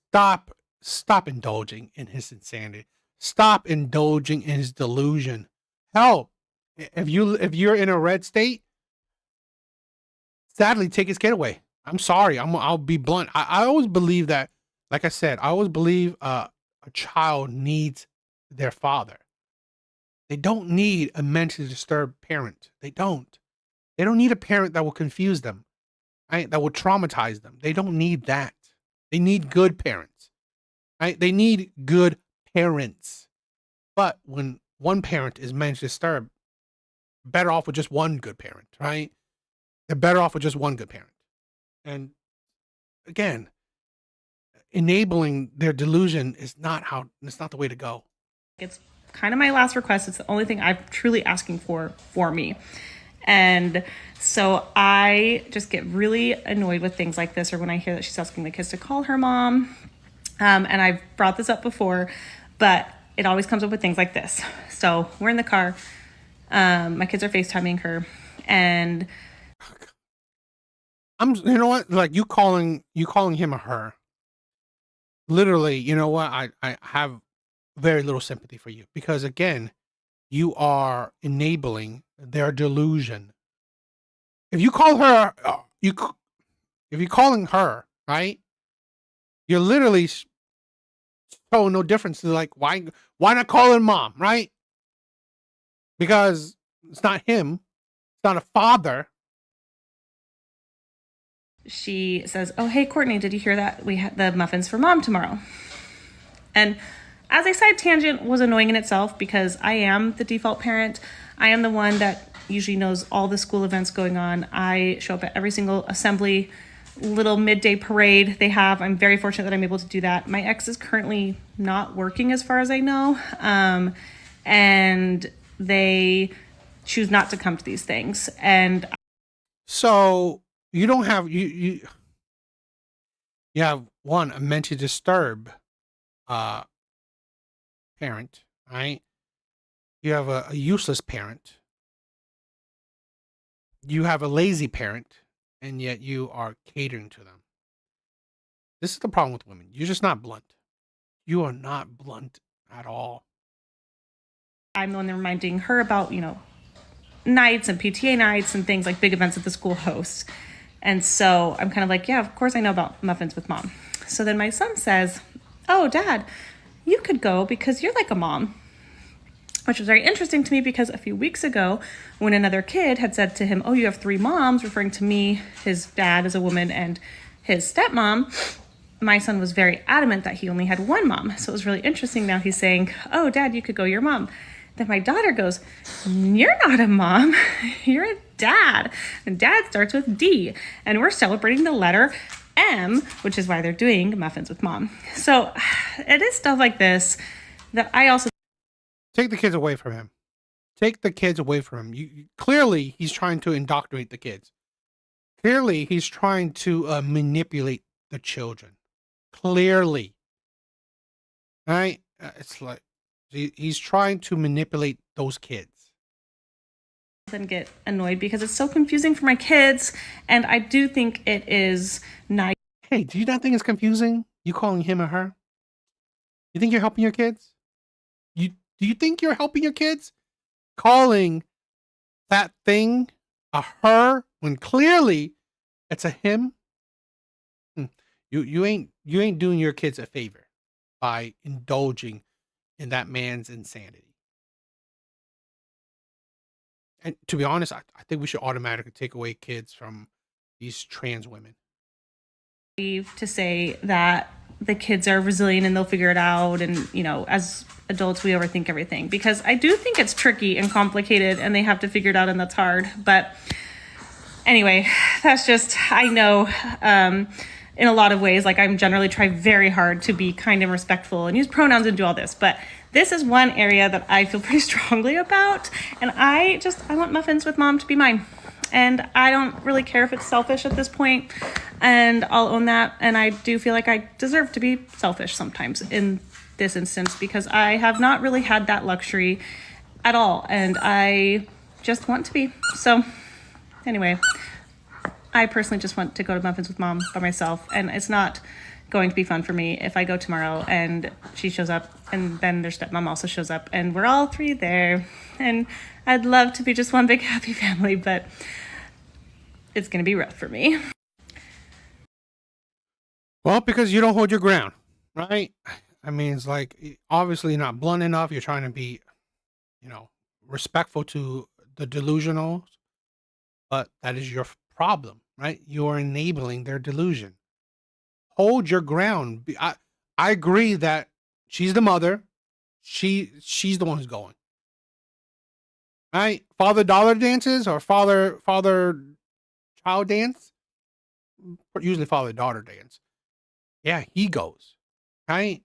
Stop indulging in his insanity. Stop indulging in his delusion. Hell, if you're in a red state, sadly, take his kid away. I'm sorry. I'll be blunt. I always believe that, like I said, I always believe a child needs their father. They don't need a mentally disturbed parent. They don't. They don't need a parent that will confuse them, right? That will traumatize them. They don't need that. They need good parents, right? They need good parents. But when one parent is mentally disturbed, better off with just one good parent, right? They're better off with just one good parent. And again, enabling their delusion is not the way to go. It's kind of my last request. It's the only thing I'm truly asking for me. And so I just get really annoyed with things like this, or when I hear that she's asking the kids to call her mom. And I've brought this up before, but it always comes up with things like this. So we're in the car. My kids are FaceTiming her, and you know what? Like you calling him a her. Literally, you know what? I have very little sympathy for you, because again, you are enabling their delusion. If you call her, if you're calling her, right? You're literally showing no difference to, like, why not call her mom, right? Because it's not him. It's not a father. She says, "Oh, hey, Courtney, did you hear that we had the muffins for mom tomorrow?" And as a side tangent, was annoying in itself, because I am the default parent. I am the one that usually knows all the school events going on. I show up at every single assembly, little midday parade they have. I'm very fortunate that I'm able to do that. My ex is currently not working, as far as I know. And they choose not to come to these things. And so you don't have, you have one, a mentally disturbed parent, right? You have a useless parent. You have a lazy parent, and yet you are catering to them. This is the problem with women. You're just not blunt. You are not blunt at all. I'm the one that reminding her about, nights and PTA nights and things like big events that the school hosts. And so I'm kind of like, yeah, of course I know about muffins with mom. So then my son says, "Oh, Dad, you could go because you're like a mom." Which was very interesting to me, because a few weeks ago, when another kid had said to him, "Oh, you have 3 moms," referring to me, his dad as a woman, and his stepmom, my son was very adamant that he only had 1 mom. So it was really interesting. Now he's saying, "Oh, Dad, you could go, your mom." Then my daughter goes, "You're not a mom, you're a dad. And dad starts with D. And we're celebrating the letter M, which is why they're doing muffins with mom." So it is stuff like this that I also... Take the kids away from him. Take the kids away from him. Clearly, he's trying to indoctrinate the kids. Clearly, he's trying to manipulate the children. Clearly. Right? It's like he's trying to manipulate those kids. And get annoyed because it's so confusing for my kids, and I do think it is nice. Hey, do you not think it's confusing? You calling him or her? You think you're helping your kids? Do you think you're helping your kids? Calling that thing a her when clearly it's a him? You ain't doing your kids a favor by indulging in that man's insanity. And to be honest, I think we should automatically take away kids from these trans women. To say that the kids are resilient and they'll figure it out, and as adults we overthink everything, because I do think it's tricky and complicated and they have to figure it out, and that's hard. But anyway, that's just, I know in a lot of ways. Like, I'm generally try very hard to be kind and respectful and use pronouns and do all this. But this is one area that I feel pretty strongly about. And I want muffins with mom to be mine. And I don't really care if it's selfish at this point. And I'll own that. And I do feel like I deserve to be selfish sometimes in this instance, because I have not really had that luxury at all. And I just want to be. So anyway, I personally just want to go to Muffins with Mom by myself. And it's not going to be fun for me if I go tomorrow and she shows up and then their stepmom also shows up and we're all three there. And I'd love to be just one big happy family, but it's going to be rough for me. Well, because you don't hold your ground, right? I mean, it's like, obviously you're not blunt enough. You're trying to be, respectful to the delusionals, but that is your problem, right? You're enabling their delusion. Hold your ground. I agree that she's the mother. She's the one who's going. Right? Father-daughter dances or father-child dance? Usually father-daughter dance. Yeah, he goes. Right?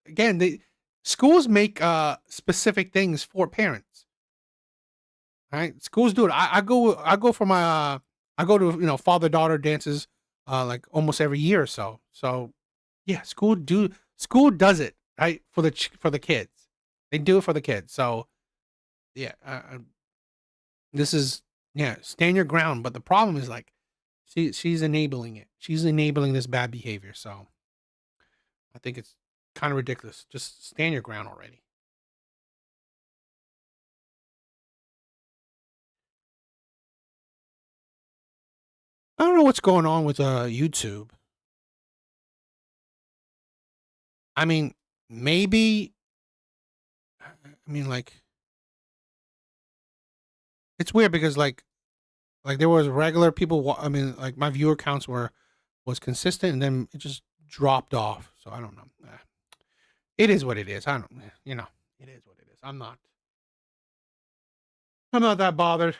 Again, schools make specific things for parents. Right? Schools do it. I go for my I go to father-daughter dances like almost every year or so. So yeah, school does it, right, for the kids. They do it for the kids. So yeah, this is stand your ground. But the problem is, like, she's enabling it. She's enabling this bad behavior. So I think it's kind of ridiculous. Just stand your ground already. I don't know what's going on with YouTube. I mean, maybe. Like, it's weird because like there was regular people. Like, my viewer counts was consistent, and then it just dropped off. So I don't know. It is what it is. I don't. It is what it is. I'm not that bothered.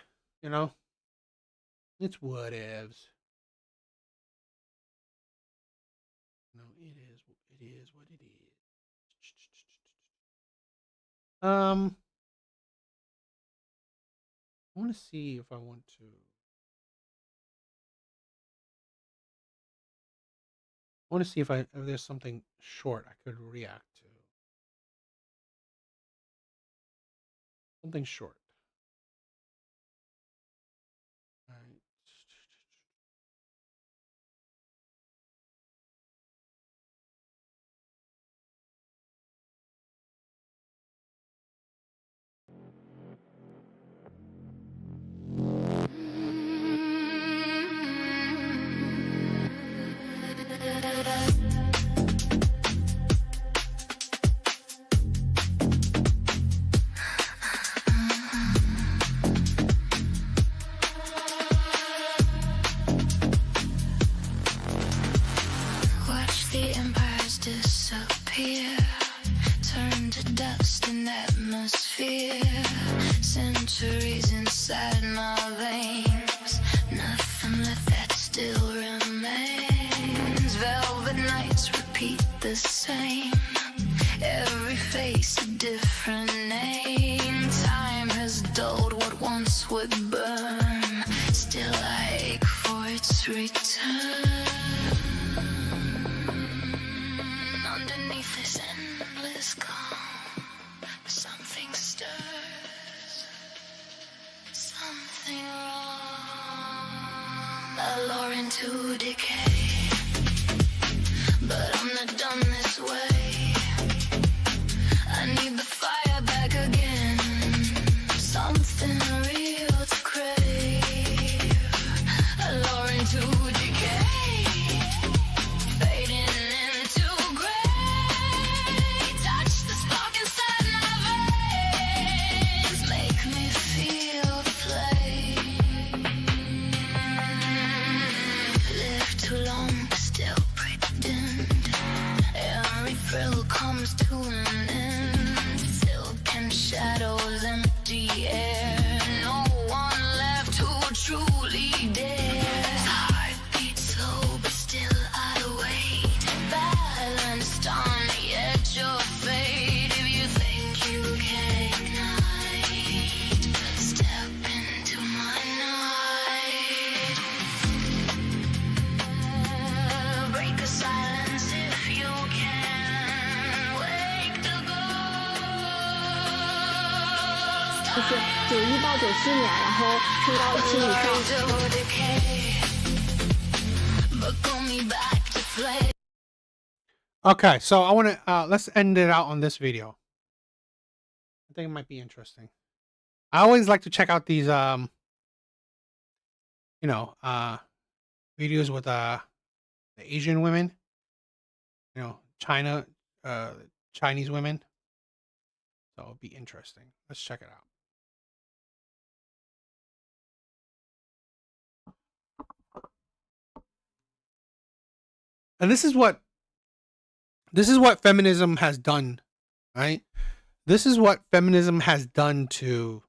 It's whatevs. It is what it is. I want to see if I want to. I want to see if there's something short I could react to. Something short. All right. Watch the empires disappear, turn to dust in atmosphere. Centuries inside my veins, nothing left that still remains. Velvet nights repeat the same, every face a different name. Time has dulled what once would burn, still I ache for its return. Underneath this endless calm, something stirs, something wrong. I lure into decay, but I'm not done this way. I need the fire back again, something real to crave. I lure into decay, fading into gray. Touch the spark inside my veins, make me feel the flame. Live too long, still pretend. Every thrill comes to an end. Silk and shadows, empty air. No one left who truly dares. Heart beats 就是91到94年，然后身高1米以上。 Okay, so I want to let's end it out on this video. I think it might be interesting. I always like to check out these videos with the Asian women, Chinese women. So it'll be interesting. Let's check it out. And this is what feminism has done, right? This is what feminism has done to,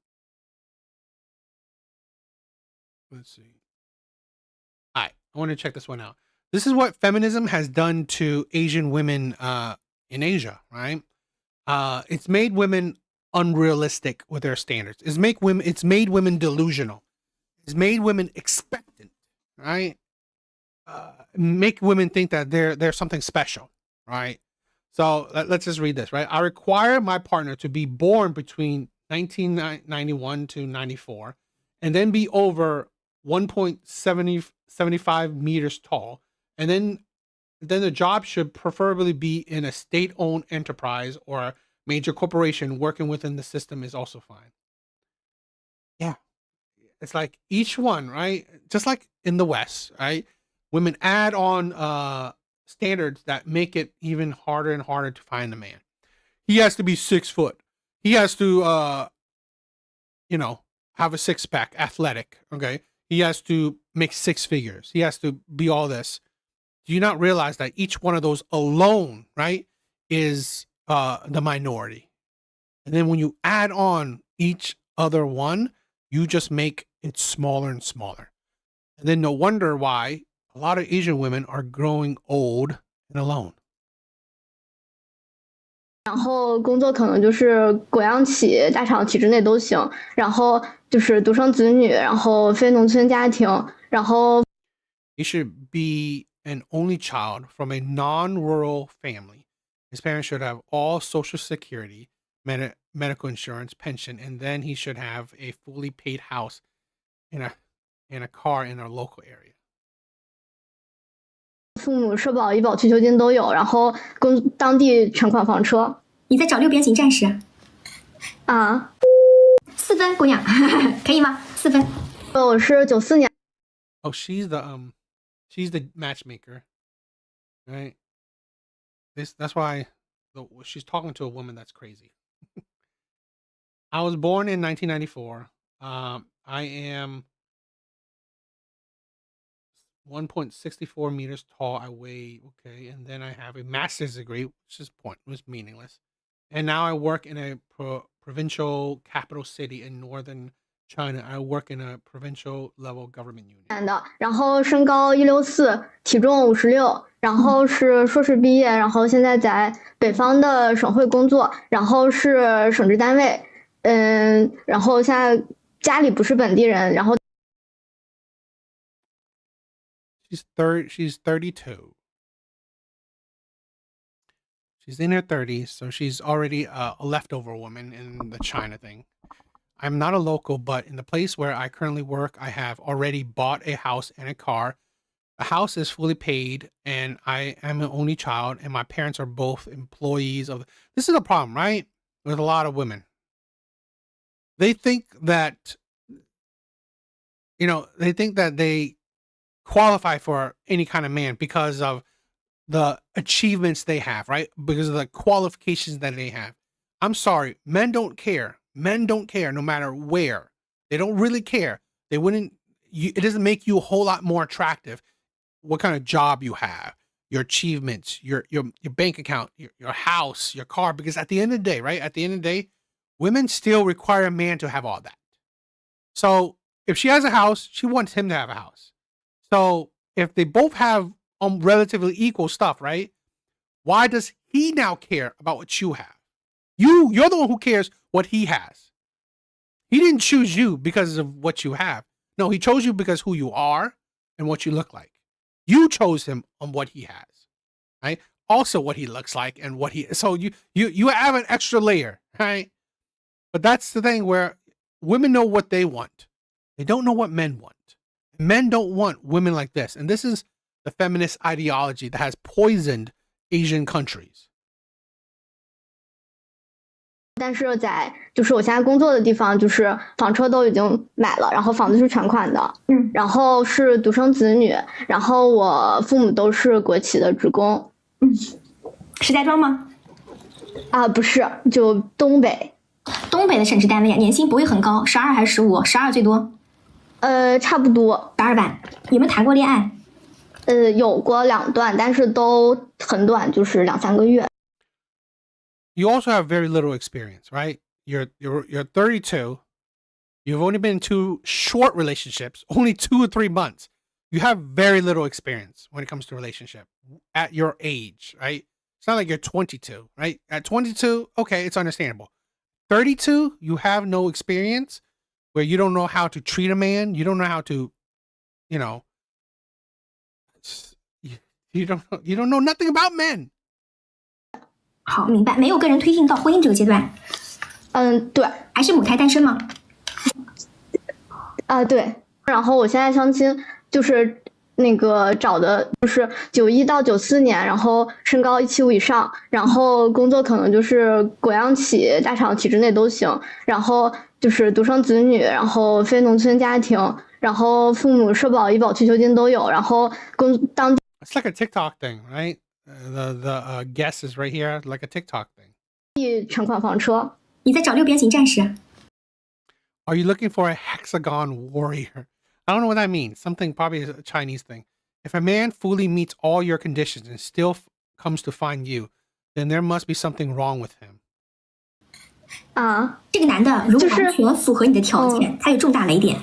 let's see. All right, I want to check this one out. This is what feminism has done to Asian women in Asia, right? It's made women unrealistic with their standards. It's made women delusional. It's made women expectant, right? Make women think that they're something special, right? So let's just read this, right? I require my partner to be born between 1991 to 94 and then be over 1.75 meters tall. And then the job should preferably be in a state-owned enterprise or a major corporation. Working within the system is also fine. Yeah. It's like each one, right? Just like in the West, right? Women add on standards that make it even harder and harder to find a man. He has to be 6 foot. He has to, have a six pack, athletic. Okay. He has to make 6 figures. He has to be all this. Do you not realize that each one of those alone, right, is the minority? And then when you add on each other one, you just make it smaller and smaller. And then no wonder why a lot of Asian women are growing old and alone. 然后工作可能就是国央企、大厂、体制内都行，然后就是独生子女，然后非农村家庭，然后 He should be an only child from a non-rural family. His parents should have all Social Security, medical insurance, pension, and then he should have a fully paid house in a car in a local area. 父母社保、医保、退休金都有，然后当地全款房车。你在找六边形战士啊？4分，姑娘，可以吗？4分。我是94年。Oh, she's the matchmaker, right? That's why she's talking to a woman that's crazy. I was born in 1994. I am 1.64 meters tall. I weigh, okay, and then I have a master's degree, which is was meaningless. And now I work in a provincial capital city in northern China. I work in a provincial level government unit. 然后身高164，体重56，然后是硕士毕业，然后现在在北方的省会工作，然后是省直单位，然后现在家里不是本地人，然后 She's 32. She's in her 30s, so she's already a leftover woman in the China thing. I'm not a local, but in the place where I currently work, I have already bought a house and a car. The house is fully paid, and I am an only child, and my parents are both employees of... This is a problem, right? With a lot of women. They think that, they qualify for any kind of man because of the achievements they have, right? Because of the qualifications that they have. I'm sorry, men don't care. Men don't care no matter where. They don't really care. They wouldn't, it doesn't make you a whole lot more attractive what kind of job you have, your achievements, your bank account, your house, your car, because at the end of the day, right? At the end of the day, women still require a man to have all that. So if she has a house, she wants him to have a house. So if they both have relatively equal stuff, right? Why does he now care about what you have? You're the one who cares what he has. He didn't choose you because of what you have. No, he chose you because who you are and what you look like. You chose him on what he has, right? Also what he looks like and what he, so you have an extra layer, right? But that's the thing where women know what they want. They don't know what men want. Men don't want women like this. And this is the feminist ideology that has poisoned Asian countries. 但是在就是我现在工作的地方，就是房车都已经买了，然后房子是全款的，然后是独生子女，然后我父母都是国企的职工。石家庄吗？啊，不是，就东北。东北的省直单位年薪不会很高，12还是15？12最多。差不多12万。有没有谈过恋爱？有过2段，但是都很短，就是2-3个月。You also have very little experience, right? You're 32. You've only been in 2 short relationships, only 2 or 3 months. You have very little experience when it comes to relationship at your age, right? It's not like you're 22, right? At 22, okay, it's understandable. 32, you have no experience where you don't know how to treat a man. You don't know how to, you know, you don't know nothing about men. 好，明白。没有个人推进到婚姻这个阶段。对。还是母胎单身吗？对。然后我现在相亲就是那个找的就是91到94年，然后身高175以上，然后工作可能就是国央企、大厂、体制内都行，然后就是独生子女，然后非农村家庭，然后父母社保、医保、退休金都有，然后当。It's like a TikTok thing, right? The guess is right here, like a TikTok thing. 全款房车。你在找6边形战士。Are you looking for a hexagon warrior? I don't know what that means. Something probably is a Chinese thing. If a man fully meets all your conditions and still comes to find you, then there must be something wrong with him. 这个男的如果完全符合你的条件，他有重大雷点。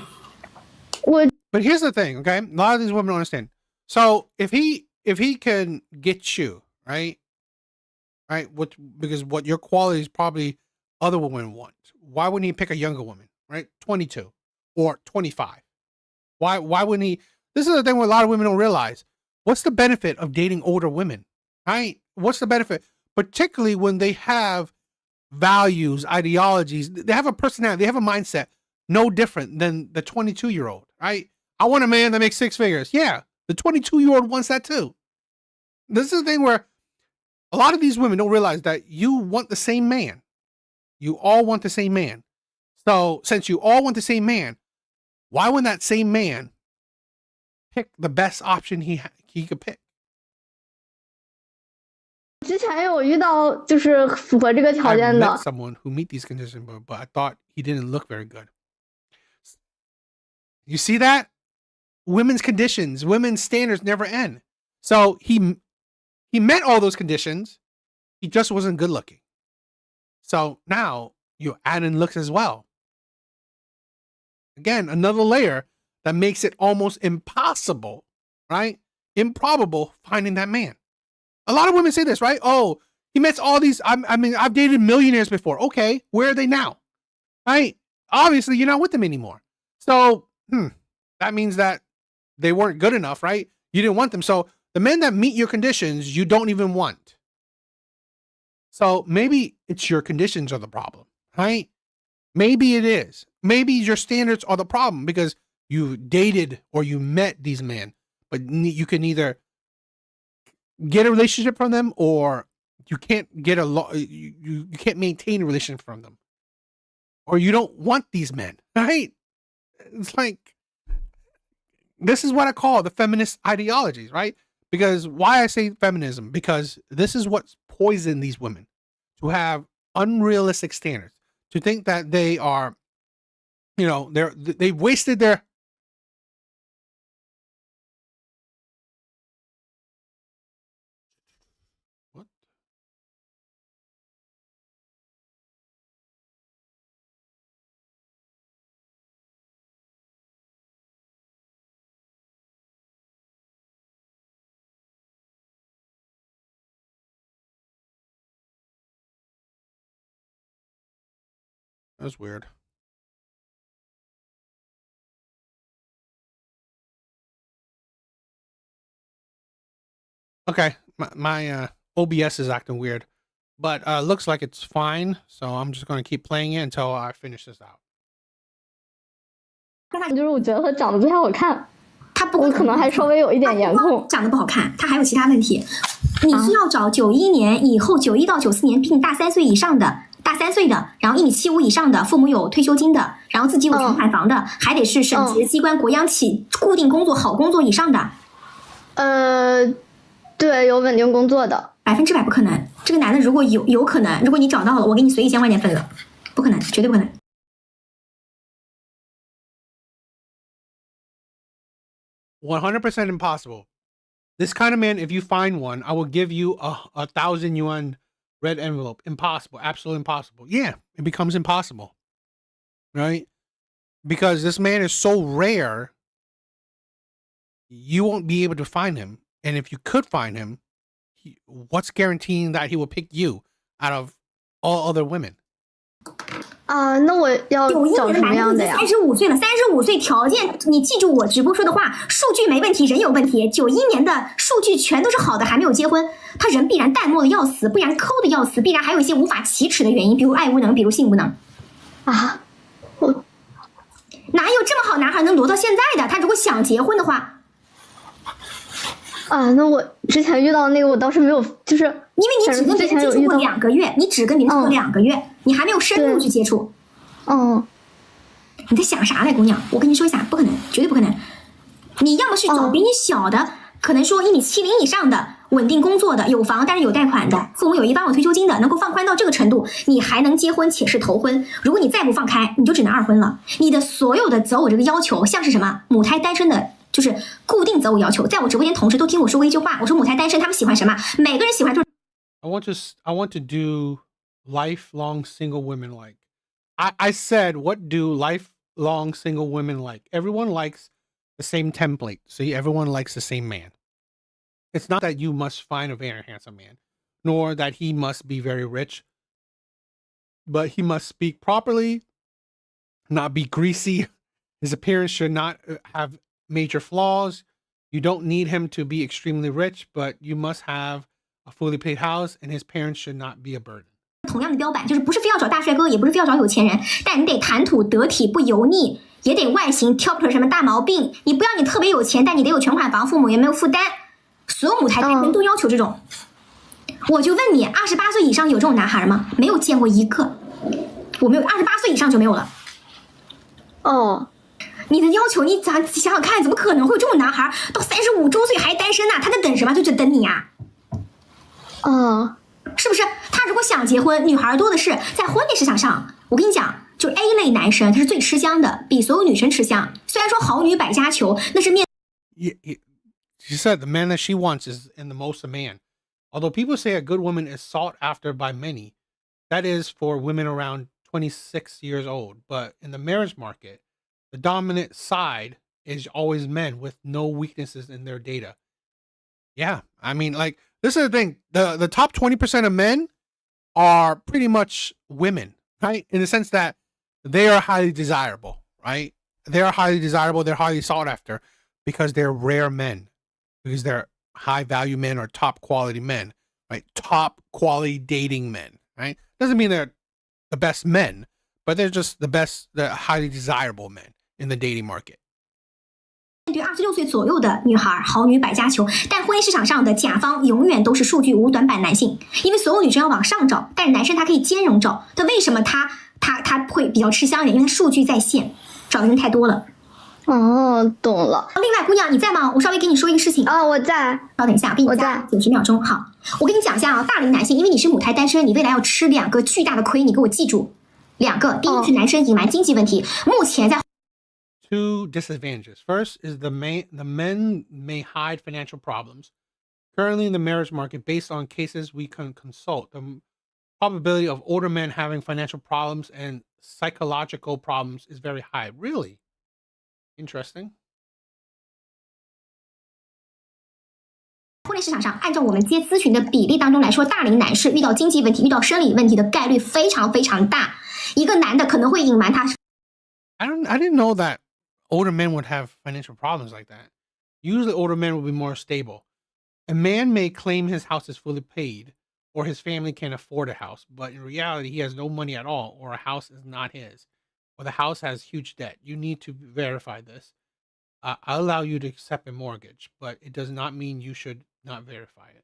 But here's the thing, okay? A lot of these women don't understand. So if he can get you, right? Because what your qualities probably other women want. Why wouldn't he pick a younger woman, right? 22 or 25? Why wouldn't he? This is the thing where a lot of women don't realize. What's the benefit of dating older women, right? What's the benefit? Particularly when they have values, ideologies, they have a personality, they have a mindset no different than the 22-year-old, right? I want a man that makes 6 figures. Yeah, the 22-year-old wants that too. This is the thing where a lot of these women don't realize that you want the same man. You all want the same man. So since you all want the same man, why wouldn't that same man pick the best option he could pick? 之前有遇到就是符合这个条件的。I met someone who meet these conditions, but I thought he didn't look very good. You see that? Women's conditions, women's standards never end. So he met all those conditions. He just wasn't good looking. So now you add in looks as well. Again, another layer that makes it almost impossible, right? Improbable finding that man. A lot of women say this, right? Oh, he met all these. I mean, I've dated millionaires before. Okay, where are they now? Right? Obviously, you're not with them anymore. So, that means that they weren't good enough, right? You didn't want them. So the men that meet your conditions, you don't even want. So maybe it's your conditions are the problem, right? Maybe it is. Maybe your standards are the problem because you dated or you met these men, but you can either get a relationship from them or you can't get you can't maintain a relationship from them, or you don't want these men, right? It's like, this is what I call the feminist ideologies, right? Because why I say feminism, because this is what's poisoned these women to have unrealistic standards, to think that they are, they've wasted their. What? That's weird. Okay, my OBS is acting weird, but looks like it's fine. So I'm just going to keep playing it until I finish this out. 就是我觉得他长得不太好看，他不我可能还稍微有一点颜控。长得不好看，他还有其他问题。你需要找91年以后，91到94年聘大3岁以上的，大3岁的，然后1.75米以上的，父母有退休金的，然后自己有全款房的，还得是省级机关、国央企固定工作、好工作以上的。对，有稳定工作的，100%不可能。这个男的如果有可能，如果你找到了，我给你随1000块钱分了，不可能，绝对不可能。100% impossible. This kind of man, if you find one, I will give you a 1,000 yuan red envelope. Impossible. Absolutely impossible. Yeah, it becomes impossible. Right? Because this man is so rare, you won't be able to find him. And if you could find him, what's guaranteeing that he will pick you out of all other women? 那我要找什么样的呀？35岁了，35岁条件，你记住我直播说的话，数据没问题，人有问题。91年的数据全都是好的，还没有结婚，他人必然淡漠的要死，不然抠的要死，必然还有一些无法启齿的原因，比如爱无能，比如性无能。啊，哪有这么好男孩能挪到现在的？他如果想结婚的话。那我之前遇到那个，我倒是没有，就是因为你只跟别人接触过2个月，你只跟别人接触2个月，你还没有深入去接触。你在想啥嘞，姑娘？我跟你说一下，不可能，绝对不可能。你要么去找比你小的，可能说1.70米以上的，稳定工作的，有房但是有贷款的，父母有1万有退休金的，能够放宽到这个程度，你还能结婚且是头婚。如果你再不放开，你就只能2婚了。你的所有的择偶这个要求，像是什么母胎单身的。就是固定择偶要求，在我直播间同事都听我说过一句话，我说母胎单身他们喜欢什么？每个人喜欢就是 I want to do lifelong single women like. I said, what do lifelong single women like? Everyone likes the same template. See, everyone likes the same man. It's not that you must find a very handsome man, nor that he must be very rich, but he must speak properly, not be greasy. His appearance should not have major flaws. You don't need him to be extremely rich, but you must have a fully paid house, and his parents should not be a burden. 同样的标板，就是不是非要找大帅哥，也不是非要找有钱人，但你得谈吐得体，不油腻，也得外形挑不出什么大毛病。你不要你特别有钱，但你得有全款房，父母也没有负担。所有母胎单身都要求这种。我就问你，28岁以上有这种男孩吗？没有见过一个。我没有28岁以上就没有了。你的要求，你想想看，怎么可能会有这种男孩到35周岁还单身呢？他在等什么？就等你呀！是不是？他如果想结婚，女孩多的是，在婚恋市场上，我跟你讲，就 A 类男生他是最吃香的，比所有女生吃香。虽然说好女百家求，那是面。She said the man that she wants is in the most a man. Although people say a good woman is sought after by many, that is for women around 26 years old. But in the marriage market, the dominant side is always men with no weaknesses in their data. Yeah, I mean, like, this is the thing. The top 20% of men are pretty much women, right? In the sense that they are highly desirable, right? They are highly desirable. They're highly sought after because they're rare men, because they're high value men or top quality men, right? Top quality dating men, right? Doesn't mean they're the best men, but they're just the highly desirable men in the dating market. 面对26岁左右的女孩，好女百家求，但婚姻市场上的甲方永远都是数据无短板男性，因为所有女生要往上找，但是男生他可以兼容找。他为什么他会比较吃香一点？因为他数据在线，找的人太多了。懂了。另外，姑娘你在吗？我稍微给你说一个事情我在。稍等一下，给你加90秒钟。好，我跟你讲一下大龄男性，因为你是母胎单身，你未来要吃2个巨大的亏，你给我记住2个。第一是男生隐瞒经济问题，目前在。Two disadvantages. First is the men may hide financial problems. Currently in the marriage market, based on cases we can consult, the probability of older men having financial problems and psychological problems is very high. Really? Interesting. 婚恋市场上，按照我们接咨询的比例当中来说，大龄男士遇到经济问题、遇到生理问题的概率非常非常大。一个男的可能会隐瞒他。I didn't know that older men would have financial problems like that. Usually older men will be more stable. A man may claim his house is fully paid or his family can afford a house, but in reality he has no money at all or a house is not his. or the house has huge debt, you need to verify this. I'll allow you to accept a mortgage, but it does not mean you should not verify it.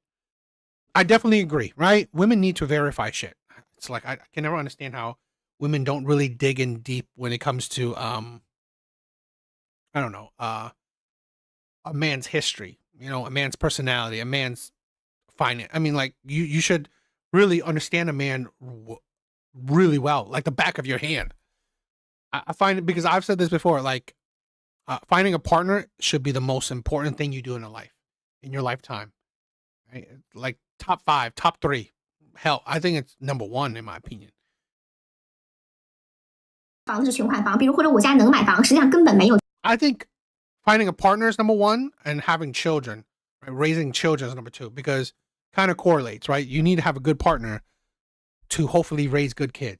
I definitely agree, right? Women need to verify shit. It's like I can never understand how women don't really dig in deep when it comes to I don't know, a man's history, a man's personality, a man's finance. I mean, like you should really understand a man really well, like the back of your hand. I find it, because I've said this before, like finding a partner should be the most important thing you do in your lifetime. Right? Like top 5, top 3. Hell, I think it's number 1 in my opinion. 房子是全款房，比如或者我家能买房，实际上根本没有。 I think finding a partner is number 1, and having children, right? Raising children is number 2, because kind of correlates, right? You need to have a good partner to hopefully raise good kids.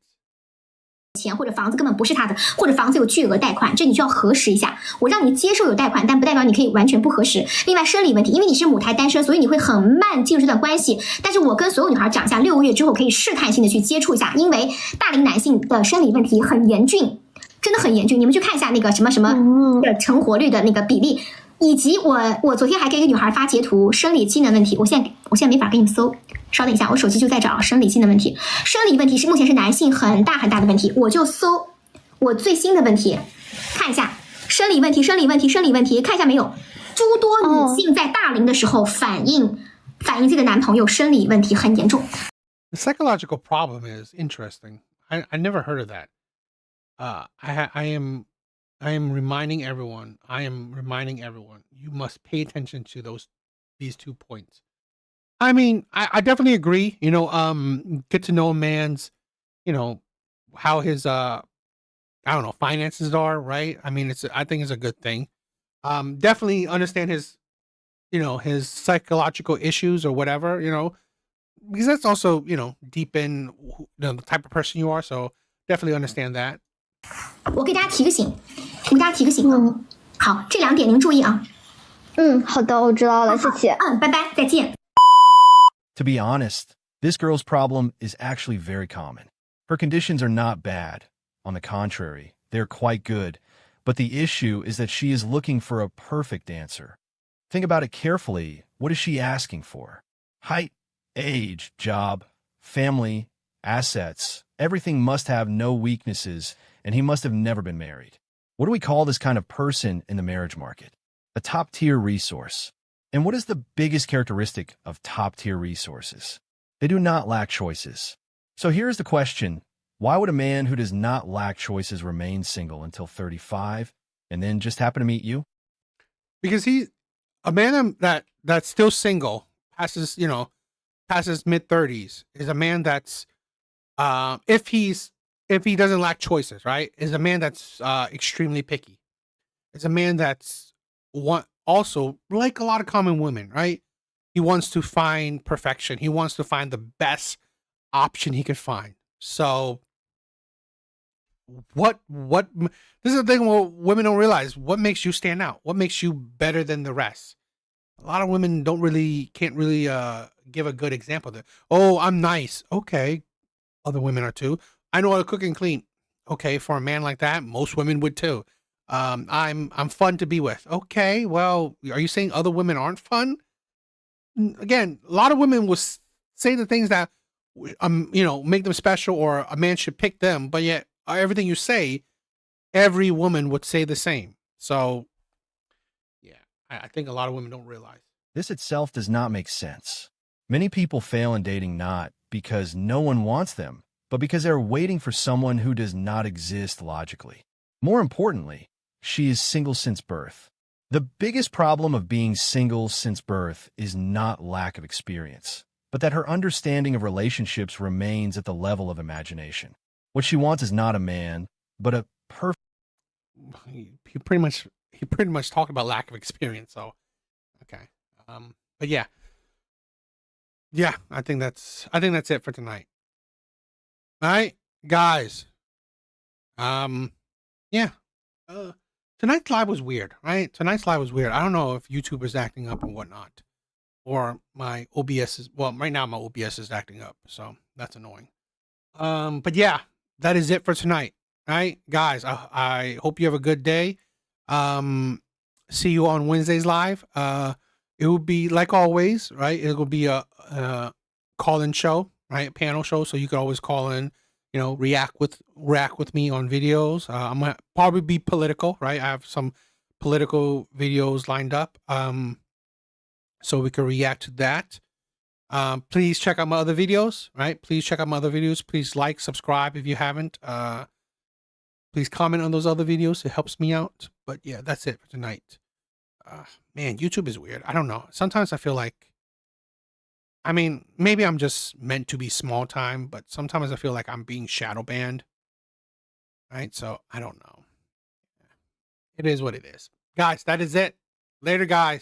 钱或者房子根本不是他的，或者房子有巨额贷款，这你就要核实一下。我让你接受有贷款，但不代表你可以完全不核实。另外生理问题，因为你是母胎单身，所以你会很慢进入这段关系。但是我跟所有女孩讲一下，6个月之后可以试探性的去接触一下，因为大龄男性的生理问题很严峻，真的很严峻。你们去看一下那个什么什么的成活率的那个比例，以及我昨天还给一个女孩发截图生理机能问题，我现在没法给你们搜。 稍等一下，我手机就在找生理性的问题。生理问题是目前是男性很大很大的问题，我就搜我最新的问题，看一下生理问题，看一下没有？诸多女性在大龄的时候反映自己的男朋友生理问题很严重。The psychological problem is interesting. I never heard of that. I am reminding everyone. You must pay attention to these 2 points. I mean, I definitely agree. Get to know a man's, how his finances are, right? I mean, I think it's a good thing. Definitely understand his, his psychological issues or whatever, because that's also, deep in the type of person you are. So definitely understand that. 我给大家提个醒，好，这2点您注意啊。好的，我知道了，谢谢。拜拜，再见。 To be honest, this girl's problem is actually very common. Her conditions are not bad. On the contrary, they're quite good. But the issue is that she is looking for a perfect answer. Think about it carefully. What is she asking for? Height, age, job, family, assets. Everything must have no weaknesses, and he must have never been married. What do we call this kind of person in the marriage market? A top-tier resource. And what is the biggest characteristic of top-tier resources? They do not lack choices. So here's the question. Why would a man who does not lack choices remain single until 35 and then just happen to meet you? Because a man that's still single, past his mid-30s, is a man that's, if he doesn't lack choices, right, is a man that's extremely picky. It's a man that's also, like a lot of common women, right? He wants to find perfection. He wants to find the best option he could find. So this is the thing what women don't realize. What makes you stand out? What makes you better than the rest? A lot of women can't really give a good example of that. Oh, I'm nice. Okay. Other women are too. I know how to cook and clean. Okay, for a man like that, most women would too. I'm fun to be with. Okay, well, are you saying other women aren't fun? Again, a lot of women will say the things that make them special, or a man should pick them, but yet everything you say, every woman would say the same. So yeah, I think a lot of women don't realize. This itself does not make sense. Many people fail in dating not because no one wants them, but because they're waiting for someone who does not exist logically. More importantly, she is single since birth. The biggest problem of being single since birth is not lack of experience, but that her understanding of relationships remains at the level of imagination. What she wants is not a man, but a perfect... He pretty much talked about lack of experience, so okay. But yeah. Yeah, I think that's it for tonight. All right, guys. Yeah. Tonight's live was weird, right? Tonight's live was weird. I don't know if YouTube is acting up or whatnot, or my OBS is, well, right now my OBS is acting up, so that's annoying. But yeah, that is it for tonight. right, guys. I hope you have a good day. See you on Wednesdays live. It will be like always, right? It will be a call-in show, right? A panel show, so you can always call in, you know, react with me on videos. I'm gonna probably be political, right? I have some political videos lined up, so we can react to that. Please check out my other videos, right? Please check out my other videos. Please like, subscribe if you haven't. Please comment on those other videos. It helps me out. But yeah, that's it for tonight. Man, YouTube is weird. I don't know. Sometimes I feel like, I mean, maybe I'm just meant to be small time, but sometimes I feel like I'm being shadow banned. Right? So I don't know. It is what it is. Guys, that is it. Later, guys.